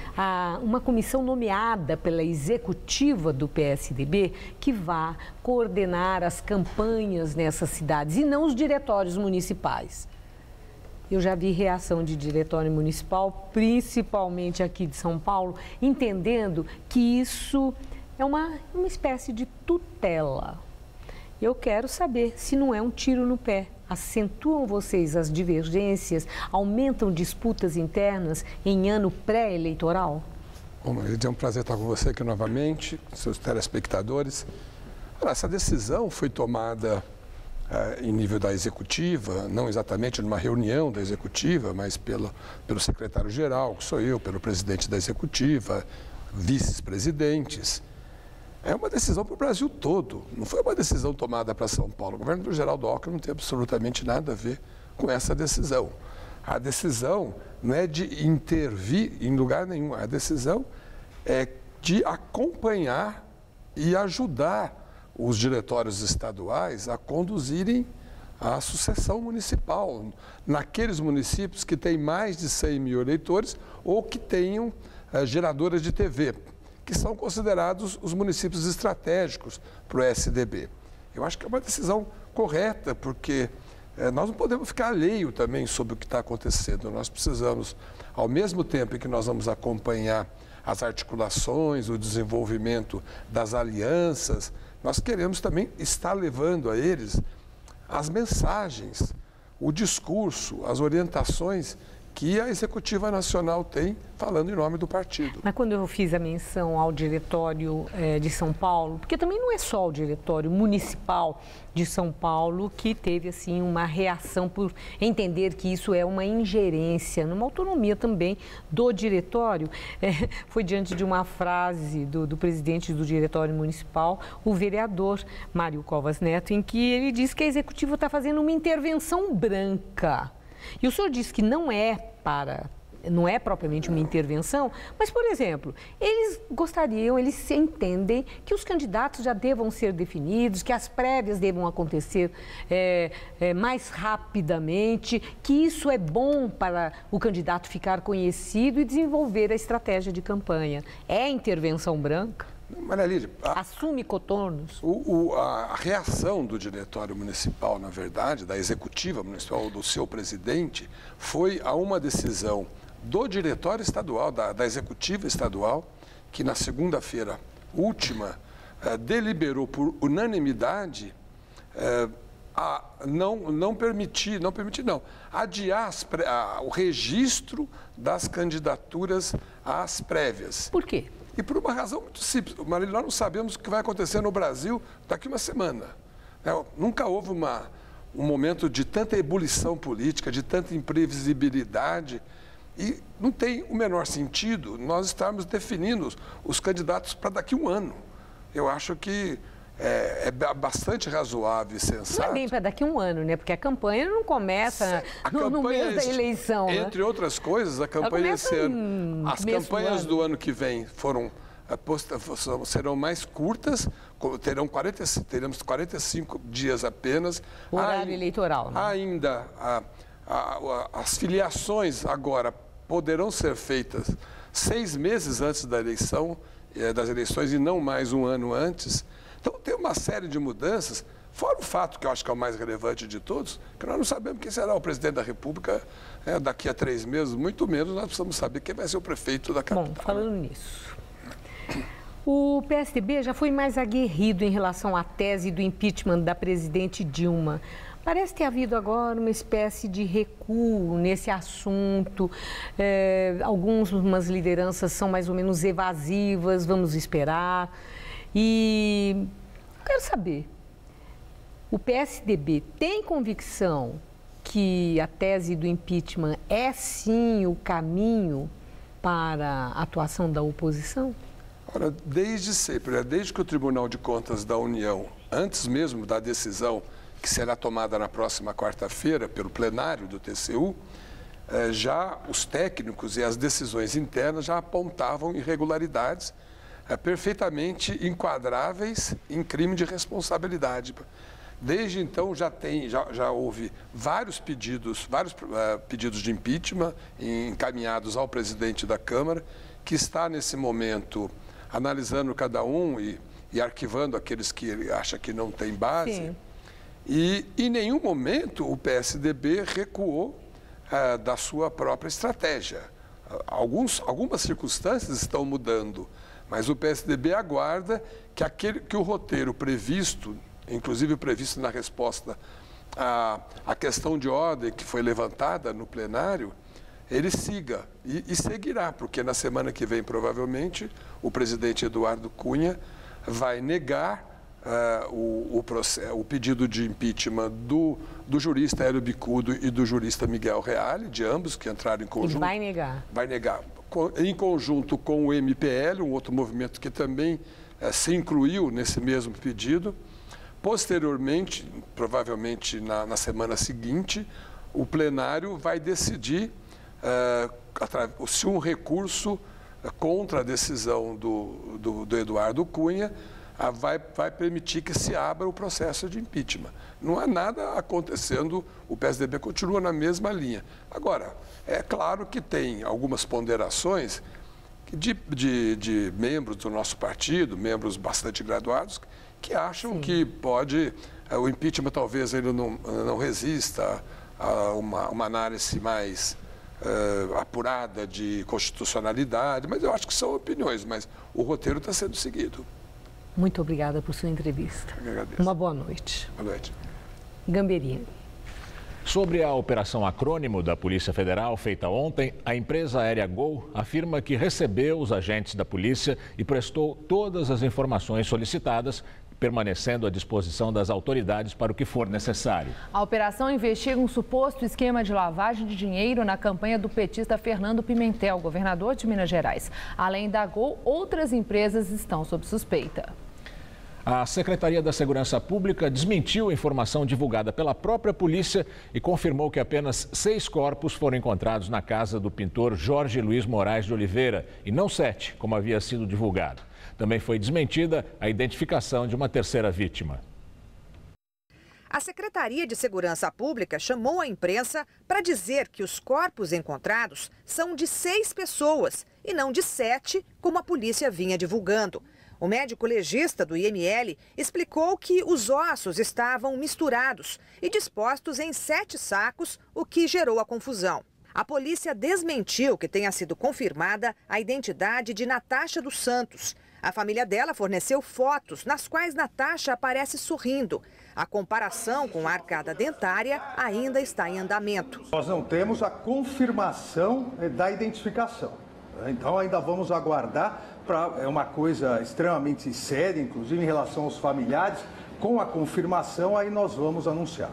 Speaker 2: uma comissão nomeada pela executiva do PSDB que vá coordenar as campanhas nessas cidades e não os diretórios municipais. Eu já vi reação de diretório municipal, principalmente aqui de São Paulo, entendendo que isso é uma espécie de tutela. Eu quero saber se não é um tiro no pé. Acentuam vocês as divergências? Aumentam disputas internas em ano pré-eleitoral?
Speaker 8: Bom, é um prazer estar com você aqui novamente, seus telespectadores. Essa decisão foi tomada em nível da executiva, não exatamente numa reunião da executiva, mas pelo secretário-geral, que sou eu, pelo presidente da executiva, vice-presidentes. É uma decisão para o Brasil todo, não foi uma decisão tomada para São Paulo. O governo do Geraldo Alckmin não tem absolutamente nada a ver com essa decisão. A decisão não é de intervir em lugar nenhum, a decisão é de acompanhar e ajudar os diretórios estaduais a conduzirem a sucessão municipal naqueles municípios que têm mais de 100 mil eleitores ou que tenham geradoras de TV, que são considerados os municípios estratégicos para o PSDB. Eu acho que é uma decisão correta, porque nós não podemos ficar alheio também sobre o que está acontecendo. Nós precisamos, ao mesmo tempo em que nós vamos acompanhar as articulações, o desenvolvimento das alianças, nós queremos também estar levando a eles as mensagens, o discurso, as orientações que a Executiva Nacional tem, falando em nome do partido.
Speaker 2: Mas quando eu fiz a menção ao diretório de São Paulo, porque também não é só o diretório municipal de São Paulo que teve assim uma reação por entender que isso é uma ingerência, numa autonomia também do diretório. Foi diante de uma frase do presidente do diretório municipal, o vereador Mário Covas Neto, em que ele diz que a Executiva está fazendo uma intervenção branca. E o senhor disse que não é para
Speaker 9: não é propriamente uma intervenção, mas, por exemplo, eles se entendem que os candidatos já devam ser definidos, que as prévias devam acontecer mais rapidamente, que isso é bom para o candidato ficar conhecido e desenvolver a estratégia de campanha. É intervenção branca?
Speaker 8: Maria Lídia,
Speaker 9: assume contornos?
Speaker 8: A reação do diretório municipal, na verdade, da executiva municipal, do seu presidente, foi a uma decisão do diretório estadual, da executiva estadual, que na segunda-feira última deliberou por unanimidade adiar o registro das candidaturas às prévias.
Speaker 9: Por quê?
Speaker 8: E por uma razão muito simples. Marília, nós não sabemos o que vai acontecer no Brasil daqui a uma semana. Nunca houve um momento de tanta ebulição política, de tanta imprevisibilidade. E não tem o menor sentido nós estarmos definindo os candidatos para daqui a um ano. Eu acho que é bastante razoável e sensato.
Speaker 9: Não é bem para daqui a um ano, né? Porque a campanha não começa no mês da eleição.
Speaker 8: Entre outras coisas, a campanha esse ano. As campanhas do ano que vem serão mais curtas, teremos 45 dias apenas.
Speaker 9: Horário eleitoral, né?
Speaker 8: Ainda as filiações agora poderão ser feitas 6 meses antes das eleições e não mais um ano antes. Então, tem uma série de mudanças, fora o fato que eu acho que é o mais relevante de todos, que nós não sabemos quem será o presidente da República daqui a 3 meses, muito menos nós precisamos saber quem vai ser o prefeito da capital.
Speaker 9: Bom, falando nisso, o PSDB já foi mais aguerrido em relação à tese do impeachment da presidente Dilma. Parece ter havido agora uma espécie de recuo nesse assunto. Algumas lideranças são mais ou menos evasivas, vamos esperar. E eu quero saber, o PSDB tem convicção que a tese do impeachment é sim o caminho para a atuação da oposição?
Speaker 8: Ora, desde sempre, desde que o Tribunal de Contas da União, antes mesmo da decisão que será tomada na próxima quarta-feira pelo plenário do TCU, já os técnicos e as decisões internas já apontavam irregularidades perfeitamente enquadráveis em crime de responsabilidade. Desde então já houve vários pedidos de impeachment encaminhados ao presidente da Câmara, que está nesse momento analisando cada um e arquivando aqueles que ele acha que não tem base. Sim. E em nenhum momento o PSDB recuou da sua própria estratégia. Algumas circunstâncias estão mudando, mas o PSDB aguarda que o roteiro previsto, inclusive previsto na resposta à questão de ordem que foi levantada no plenário, ele siga e seguirá, porque na semana que vem, provavelmente, o presidente Eduardo Cunha vai negar o pedido de impeachment do jurista Hélio Bicudo e do jurista Miguel Reale, de ambos que entraram em conjunto.
Speaker 9: Ele vai negar.
Speaker 8: Vai negar. Em conjunto com o MPL, um outro movimento que também se incluiu nesse mesmo pedido. Posteriormente, provavelmente na semana seguinte, o plenário vai decidir se um recurso contra a decisão do Eduardo Cunha vai permitir que se abra o processo de impeachment. Não há nada acontecendo, o PSDB continua na mesma linha. Agora, é claro que tem algumas ponderações de membros do nosso partido, membros bastante graduados, que acham que o impeachment talvez ele não resista a uma análise mais apurada de constitucionalidade, mas eu acho que são opiniões, mas o roteiro está sendo seguido.
Speaker 9: Muito obrigada por sua entrevista.
Speaker 8: Eu agradeço.
Speaker 9: Uma boa noite.
Speaker 8: Boa noite.
Speaker 9: Gamberinha.
Speaker 1: Sobre a operação Acrônimo da Polícia Federal feita ontem, a empresa aérea Gol afirma que recebeu os agentes da polícia e prestou todas as informações solicitadas, permanecendo à disposição das autoridades para o que for necessário.
Speaker 2: A operação investiga um suposto esquema de lavagem de dinheiro na campanha do petista Fernando Pimentel, governador de Minas Gerais. Além da Gol, outras empresas estão sob suspeita.
Speaker 1: A Secretaria da Segurança Pública desmentiu a informação divulgada pela própria polícia e confirmou que apenas 6 corpos foram encontrados na casa do pintor Jorge Luiz Moraes de Oliveira e não 7, como havia sido divulgado. Também foi desmentida a identificação de uma terceira vítima.
Speaker 10: A Secretaria de Segurança Pública chamou a imprensa para dizer que os corpos encontrados são de 6 pessoas e não de 7, como a polícia vinha divulgando. O médico legista do IML explicou que os ossos estavam misturados e dispostos em 7 sacos, o que gerou a confusão. A polícia desmentiu que tenha sido confirmada a identidade de Natasha dos Santos. A família dela forneceu fotos nas quais Natasha aparece sorrindo. A comparação com a arcada dentária ainda está em andamento.
Speaker 11: Nós não temos a confirmação da identificação. Então ainda vamos aguardar. É uma coisa extremamente séria, inclusive em relação aos familiares. Com a confirmação, aí nós vamos anunciar.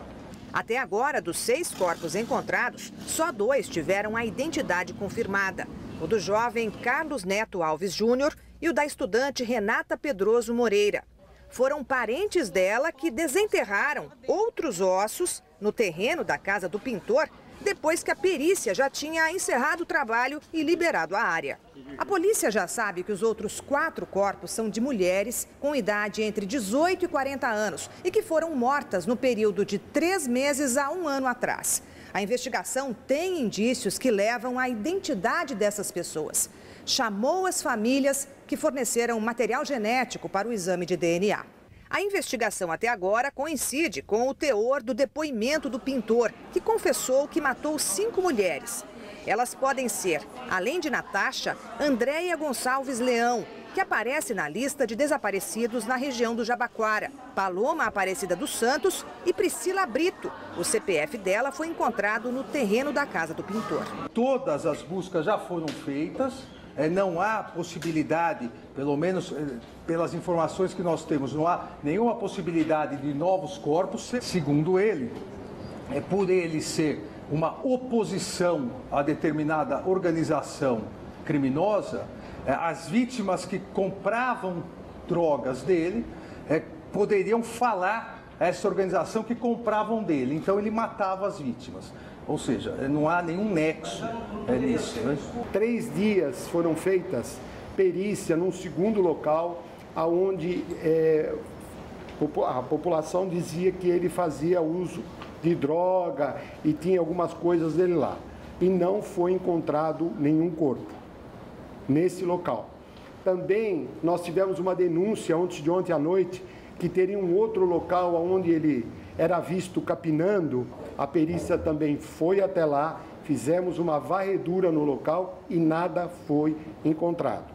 Speaker 10: Até agora, dos 6 corpos encontrados, só 2 tiveram a identidade confirmada. O do jovem Carlos Neto Alves Júnior e o da estudante Renata Pedroso Moreira. Foram parentes dela que desenterraram outros ossos no terreno da casa do pintor, depois que a perícia já tinha encerrado o trabalho e liberado a área. A polícia já sabe que os outros 4 corpos são de mulheres com idade entre 18 e 40 anos e que foram mortas no período de 3 meses a 1 ano atrás. A investigação tem indícios que levam à identidade dessas pessoas. Chamou as famílias que forneceram material genético para o exame de DNA. A investigação até agora coincide com o teor do depoimento do pintor, que confessou que matou 5 mulheres. Elas podem ser, além de Natasha, Andréia Gonçalves Leão, que aparece na lista de desaparecidos na região do Jabaquara, Paloma Aparecida dos Santos e Priscila Brito. O CPF dela foi encontrado no terreno da casa do pintor.
Speaker 11: Todas as buscas já foram feitas. Não há possibilidade, pelo menos pelas informações que nós temos, não há nenhuma possibilidade de novos corpos. Segundo ele, por ele ser uma oposição a determinada organização criminosa, as vítimas que compravam drogas dele poderiam falar a essa organização que compravam dele. Então ele matava as vítimas. Ou seja, não há nenhum nexo nisso. Né?
Speaker 12: 3 dias foram feitas perícia num segundo local, onde a população dizia que ele fazia uso de droga e tinha algumas coisas dele lá. E não foi encontrado nenhum corpo nesse local. Também nós tivemos uma denúncia antes de ontem à noite que teria um outro local onde ele era visto capinando. A perícia também foi até lá, fizemos uma varredura no local e nada foi encontrado.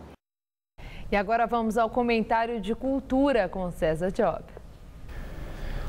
Speaker 2: E agora vamos ao comentário de cultura com César Job.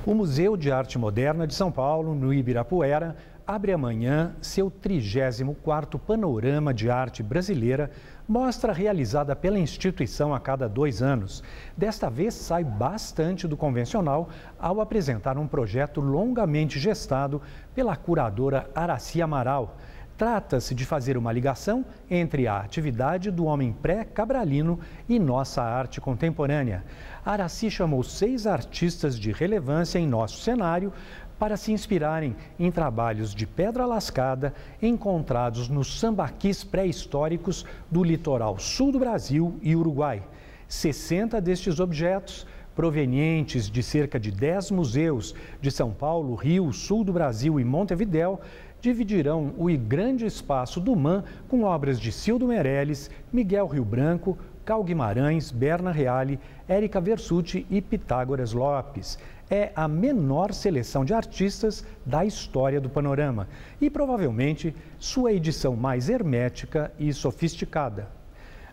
Speaker 13: O Museu de Arte Moderna de São Paulo, no Ibirapuera, abre amanhã seu 34º Panorama de Arte Brasileira, mostra realizada pela instituição a cada 2 anos. Desta vez sai bastante do convencional ao apresentar um projeto longamente gestado pela curadora Araci Amaral. Trata-se de fazer uma ligação entre a atividade do homem pré-cabralino e nossa arte contemporânea. Araci chamou 6 artistas de relevância em nosso cenário para se inspirarem em trabalhos de pedra lascada encontrados nos sambaquis pré-históricos do litoral sul do Brasil e Uruguai. 60 destes objetos, provenientes de cerca de 10 museus de São Paulo, Rio, sul do Brasil e Montevidéu, dividirão o grande espaço do MAM com obras de Cildo Meirelles, Miguel Rio Branco, Cal Guimarães, Berna Reale, Érica Versuti e Pitágoras Lopes. É a menor seleção de artistas da história do panorama e provavelmente sua edição mais hermética e sofisticada.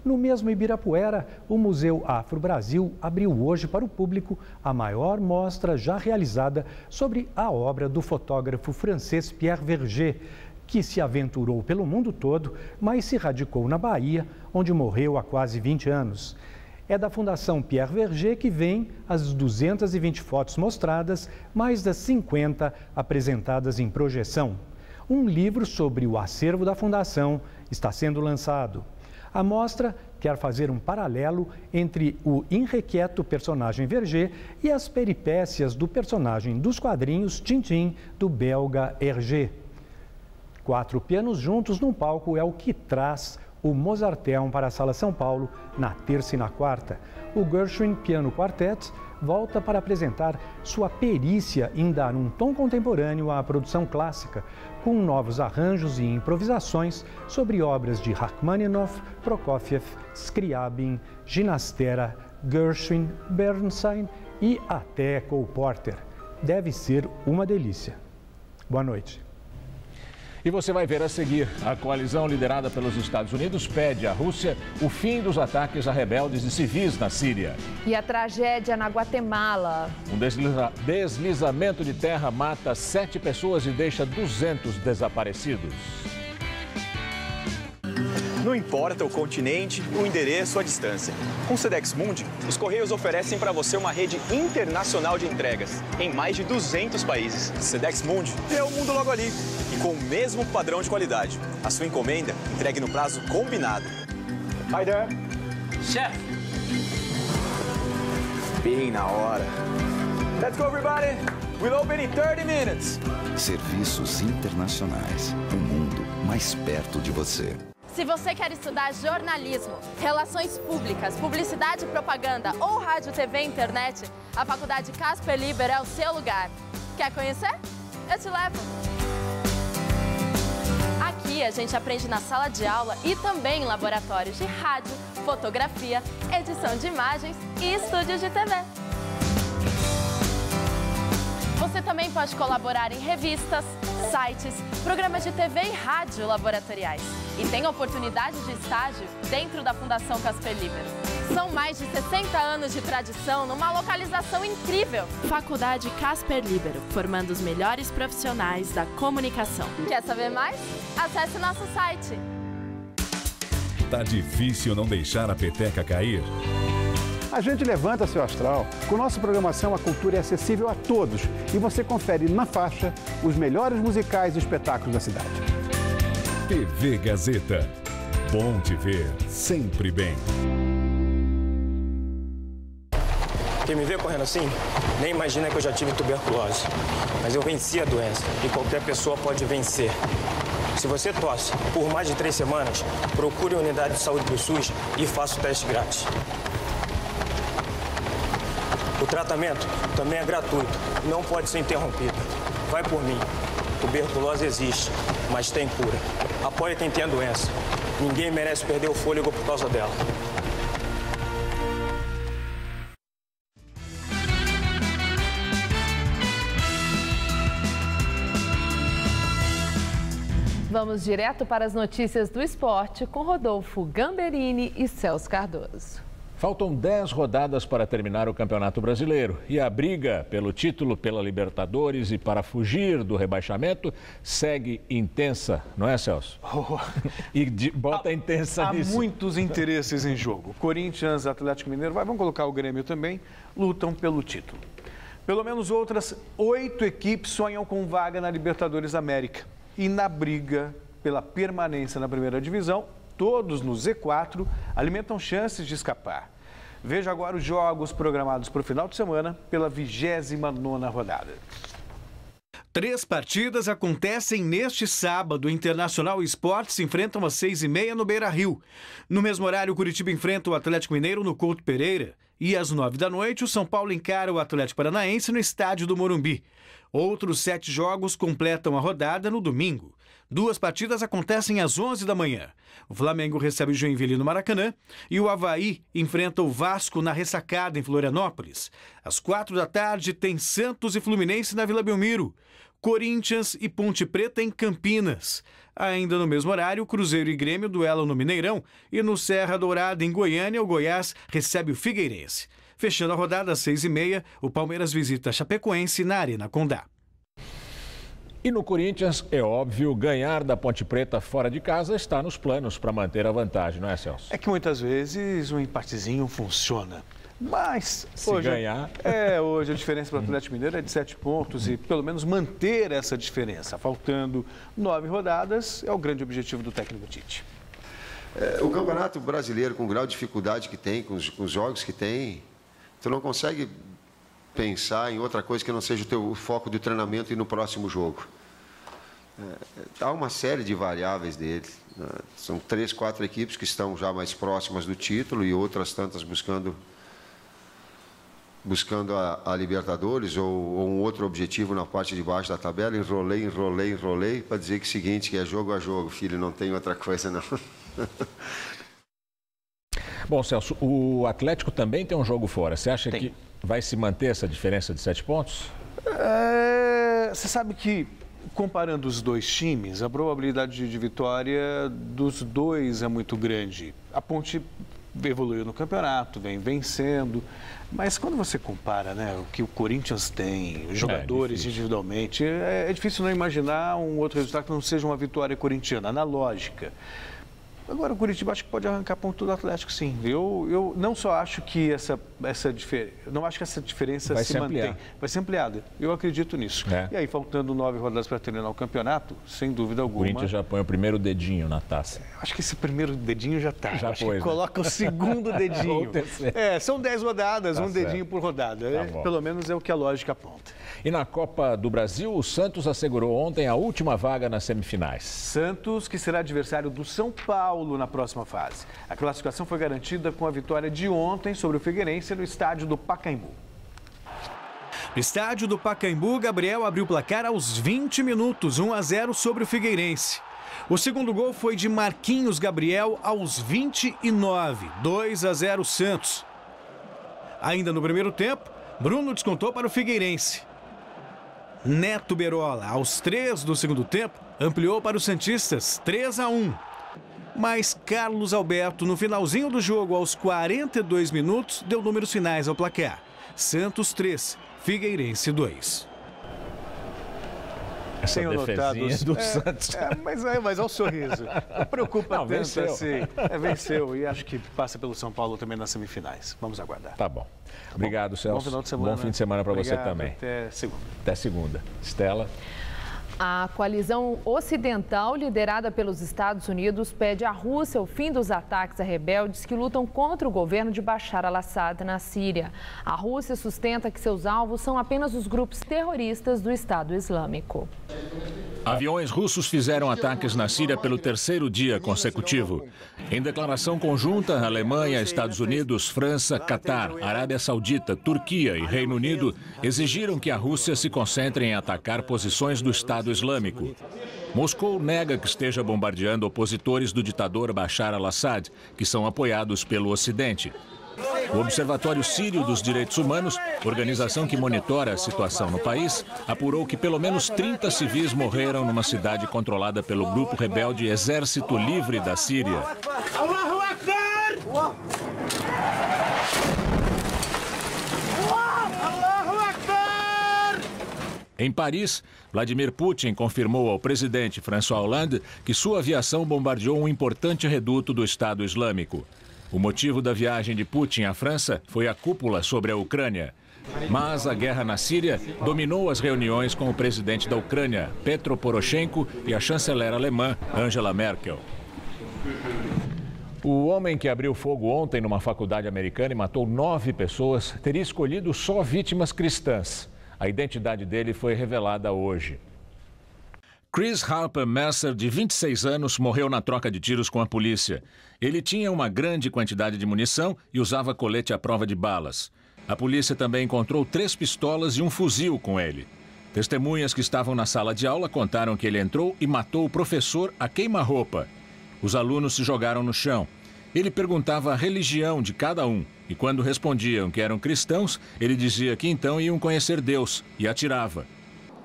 Speaker 13: No mesmo Ibirapuera, o Museu Afro Brasil abriu hoje para o público a maior mostra já realizada sobre a obra do fotógrafo francês Pierre Verger, que se aventurou pelo mundo todo, mas se radicou na Bahia, onde morreu há quase 20 anos. É da Fundação Pierre Verger que vêm as 220 fotos mostradas, mais das 50 apresentadas em projeção. Um livro sobre o acervo da Fundação está sendo lançado. A mostra quer fazer um paralelo entre o inquieto personagem Verger e as peripécias do personagem dos quadrinhos Tintin, do belga Hergé. 4 pianos juntos num palco é o que traz o Mozarteum para a Sala São Paulo na terça e na quarta. O Gershwin Piano Quartet volta para apresentar sua perícia em dar um tom contemporâneo à produção clássica, com novos arranjos e improvisações sobre obras de Rachmaninoff, Prokofiev, Scriabin, Ginastera, Gershwin, Bernstein e até Cole Porter. Deve ser uma delícia. Boa noite.
Speaker 1: E você vai ver a seguir, a coalizão liderada pelos Estados Unidos pede à Rússia o fim dos ataques a rebeldes e civis na Síria.
Speaker 2: E a tragédia na Guatemala.
Speaker 1: Um deslizamento de terra mata 7 pessoas e deixa 200 desaparecidos.
Speaker 14: Não importa o continente, o endereço, a distância. Com o Sedex Mundi, os Correios oferecem para você uma rede internacional de entregas em mais de 200 países. Sedex Mundi é o mundo logo ali e com o mesmo padrão de qualidade. A sua encomenda entregue no prazo combinado. Hi there. Chef. Bem na hora. Let's go, everybody. We'll open in 30 minutes.
Speaker 15: Serviços internacionais. O mundo mais perto de você.
Speaker 17: Se você quer estudar jornalismo, relações públicas, publicidade e propaganda ou rádio, TV e internet, a Faculdade Casper Liber é o seu lugar. Quer conhecer? Eu te levo! Aqui a gente aprende na sala de aula e também em laboratórios de rádio, fotografia, edição de imagens e estúdios de TV. Você também pode colaborar em revistas, sites, programas de TV e rádio laboratoriais. E tem oportunidade de estágio dentro da Fundação Casper Libero. São mais de 60 anos de tradição numa localização incrível. Faculdade Casper Libero, formando os melhores profissionais da comunicação. Quer saber mais? Acesse nosso site.
Speaker 18: Tá difícil não deixar a peteca cair?
Speaker 19: A gente levanta seu astral. Com nossa programação, a cultura é acessível a todos e você confere na faixa os melhores musicais e espetáculos da cidade.
Speaker 18: TV Gazeta. Bom te ver, sempre bem.
Speaker 26: Quem me vê correndo assim, nem imagina que eu já tive tuberculose. Mas eu venci a doença e qualquer pessoa pode vencer. Se você tosse por mais de 3 semanas, procure a unidade de saúde do SUS e faça o teste grátis. O tratamento também é gratuito, não pode ser interrompido. Vai por mim. Tuberculose existe, mas tem cura. Apoie quem tem a doença. Ninguém merece perder o fôlego por causa dela.
Speaker 2: Vamos direto para as notícias do esporte com Rodolfo Gamberini e Celso Cardoso.
Speaker 1: Faltam 10 rodadas para terminar o Campeonato Brasileiro e a briga pelo título, pela Libertadores e para fugir do rebaixamento segue intensa, não é, Celso?
Speaker 27: Oh.
Speaker 1: E bota intensa nisso.
Speaker 27: Há muitos interesses em jogo. Corinthians, Atlético Mineiro, vamos colocar o Grêmio também, lutam pelo título. Pelo menos outras 8 equipes sonham com vaga na Libertadores América. E na briga pela permanência na primeira divisão, todos no Z4 alimentam chances de escapar. Veja agora os jogos programados para o final de semana pela 29ª rodada. 3 partidas acontecem neste sábado. Internacional e Sport se enfrentam às 6h30 no Beira-Rio. No mesmo horário, o Curitiba enfrenta o Atlético Mineiro no Couto Pereira. E às 9 da noite, o São Paulo encara o Atlético Paranaense no estádio do Morumbi. Outros 7 jogos completam a rodada no domingo. 2 partidas acontecem às 11 da manhã. O Flamengo recebe o Joinville no Maracanã e o Avaí enfrenta o Vasco na Ressacada, em Florianópolis. Às 4 da tarde tem Santos e Fluminense na Vila Belmiro. Corinthians e Ponte Preta em Campinas. Ainda no mesmo horário, Cruzeiro e Grêmio duelam no Mineirão e no Serra Dourada, em Goiânia, o Goiás recebe o Figueirense. Fechando a rodada às 6h30, o Palmeiras visita a Chapecoense na Arena Condá.
Speaker 1: E no Corinthians, é óbvio, ganhar da Ponte Preta fora de casa está nos planos para manter a vantagem, não é, Celso?
Speaker 27: É que muitas vezes um empatezinho funciona. Mas
Speaker 1: se
Speaker 27: hoje,
Speaker 1: ganhar...
Speaker 27: hoje a diferença para o Atlético Mineiro é de 7 pontos e pelo menos manter essa diferença. Faltando 9 rodadas é o grande objetivo do técnico Tite.
Speaker 4: O Campeonato Brasileiro, com o grau de dificuldade que tem, com os jogos que tem, tu não consegue pensar em outra coisa que não seja o foco do treinamento e no próximo jogo. Há uma série de variáveis dele. São 3, 4 equipes que estão já mais próximas do título e outras tantas buscando a Libertadores ou um outro objetivo na parte de baixo da tabela. Enrolei para dizer que é o seguinte, que é jogo a jogo, filho, não tem outra coisa não.
Speaker 1: Bom, Celso, o Atlético também tem um jogo fora. Você acha que vai se manter essa diferença de 7 pontos?
Speaker 27: Você sabe que, comparando os dois times, a probabilidade de vitória dos dois é muito grande. A Ponte evoluiu no campeonato, vem vencendo, mas quando você compara, né, o que o Corinthians tem, os jogadores individualmente, é difícil não imaginar um outro resultado que não seja uma vitória corintiana, na lógica. Agora, o Curitiba acho que pode arrancar ponto do Atlético, sim. Eu não só acho que essa diferença
Speaker 1: vai
Speaker 27: se mantém, vai ser ampliada. Eu acredito nisso. E aí, faltando 9 rodadas para terminar o campeonato, sem dúvida alguma.
Speaker 1: O Corinthians já põe o primeiro dedinho na taça.
Speaker 27: Acho que esse primeiro dedinho já está.
Speaker 1: Já
Speaker 27: acho
Speaker 1: foi,
Speaker 27: que coloca o segundo dedinho. São 10 rodadas,
Speaker 1: tá
Speaker 27: um
Speaker 1: certo.
Speaker 27: dedinho por rodada. Pelo menos é o que a lógica aponta.
Speaker 1: E na Copa do Brasil, o Santos assegurou ontem a última vaga nas semifinais.
Speaker 27: Santos, que será adversário do São Paulo na próxima fase. A classificação foi garantida com a vitória de ontem sobre o Figueirense no estádio do Pacaembu. No estádio do Pacaembu, Gabriel abriu o placar aos 20 minutos, 1-0 sobre o Figueirense. O segundo gol foi de Marquinhos Gabriel aos 29, 2-0 Santos. Ainda no primeiro tempo, Bruno descontou para o Figueirense. Neto Berola, aos 3 do segundo tempo, ampliou para os santistas, 3-1. Mas Carlos Alberto, no finalzinho do jogo, aos 42 minutos, deu números finais ao placar. Santos 3, Figueirense 2.
Speaker 1: Essa defesinha do Santos.
Speaker 27: Mas olha o sorriso. Não preocupa tanto
Speaker 1: venceu.
Speaker 27: assim. Venceu e acho que passa pelo São Paulo também nas semifinais. Vamos aguardar.
Speaker 1: Tá bom. Obrigado, Celso.
Speaker 27: Bom final de semana.
Speaker 1: Bom fim de semana para você também.
Speaker 27: Até segunda.
Speaker 1: Até segunda. Estela.
Speaker 2: A coalizão ocidental, liderada pelos Estados Unidos, pede à Rússia o fim dos ataques a rebeldes que lutam contra o governo de Bashar al-Assad na Síria. A Rússia sustenta que seus alvos são apenas os grupos terroristas do Estado Islâmico.
Speaker 1: Aviões russos fizeram ataques na Síria pelo 3º dia consecutivo. Em declaração conjunta, Alemanha, Estados Unidos, França, Catar, Arábia Saudita, Turquia e Reino Unido exigiram que a Rússia se concentre em atacar posições do Estado Islâmico. Moscou nega que esteja bombardeando opositores do ditador Bashar al-Assad, que são apoiados pelo Ocidente. O Observatório Sírio dos Direitos Humanos, organização que monitora a situação no país, apurou que pelo menos 30 civis morreram numa cidade controlada pelo grupo rebelde Exército Livre da Síria.
Speaker 6: Allahu Akbar! Allahu Akbar!
Speaker 1: Em Paris, Vladimir Putin confirmou ao presidente François Hollande que sua aviação bombardeou um importante reduto do Estado Islâmico. O motivo da viagem de Putin à França foi a cúpula sobre a Ucrânia. Mas a guerra na Síria dominou as reuniões com o presidente da Ucrânia, Petro Poroshenko, e a chanceler alemã, Angela Merkel. O homem que abriu fogo ontem numa faculdade americana e matou 9 pessoas teria escolhido só vítimas cristãs. A identidade dele foi revelada hoje. Chris Harper Mercer, de 26 anos, morreu na troca de tiros com a polícia. Ele tinha uma grande quantidade de munição e usava colete à prova de balas. A polícia também encontrou 3 pistolas e um fuzil com ele. Testemunhas que estavam na sala de aula contaram que ele entrou e matou o professor a queima-roupa. Os alunos se jogaram no chão. Ele perguntava a religião de cada um e quando respondiam que eram cristãos, ele dizia que então iam conhecer Deus e atirava.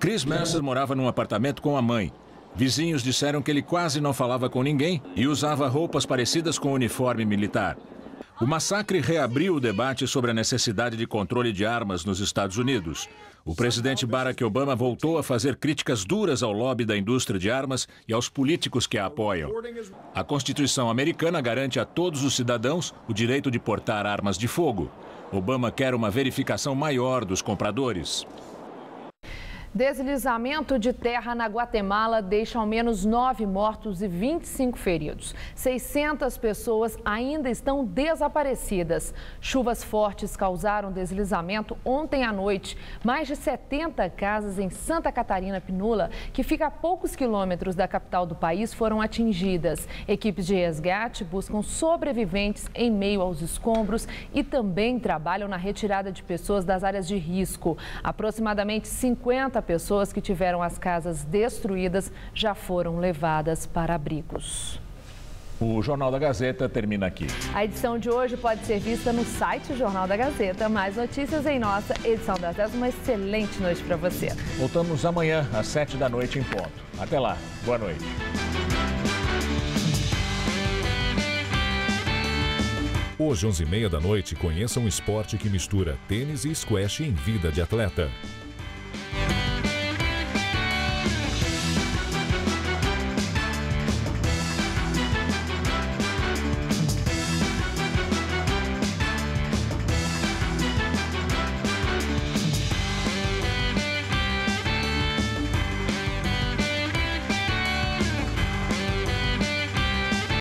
Speaker 1: Chris Mercer morava num apartamento com a mãe. Vizinhos disseram que ele quase não falava com ninguém e usava roupas parecidas com o uniforme militar. O massacre reabriu o debate sobre a necessidade de controle de armas nos Estados Unidos. O presidente Barack Obama voltou a fazer críticas duras ao lobby da indústria de armas e aos políticos que a apoiam. A Constituição americana garante a todos os cidadãos o direito de portar armas de fogo. Obama quer uma verificação maior dos compradores.
Speaker 2: Deslizamento de terra na Guatemala deixa ao menos 9 mortos e 25 feridos. 600 pessoas ainda estão desaparecidas. Chuvas fortes causaram deslizamento ontem à noite. Mais de 70 casas em Santa Catarina Pinula, que fica a poucos quilômetros da capital do país, foram atingidas. Equipes de resgate buscam sobreviventes em meio aos escombros e também trabalham na retirada de pessoas das áreas de risco. Aproximadamente 50 pessoas que tiveram as casas destruídas já foram levadas para abrigos.
Speaker 1: O Jornal da Gazeta termina aqui.
Speaker 2: A edição de hoje pode ser vista no site Jornal da Gazeta. Mais notícias em nossa edição das 10. Uma excelente noite para você.
Speaker 1: Voltamos amanhã às 7 da noite em ponto. Até lá. Boa noite.
Speaker 18: Hoje, 11h30 da noite, conheça um esporte que mistura tênis e squash em vida de atleta.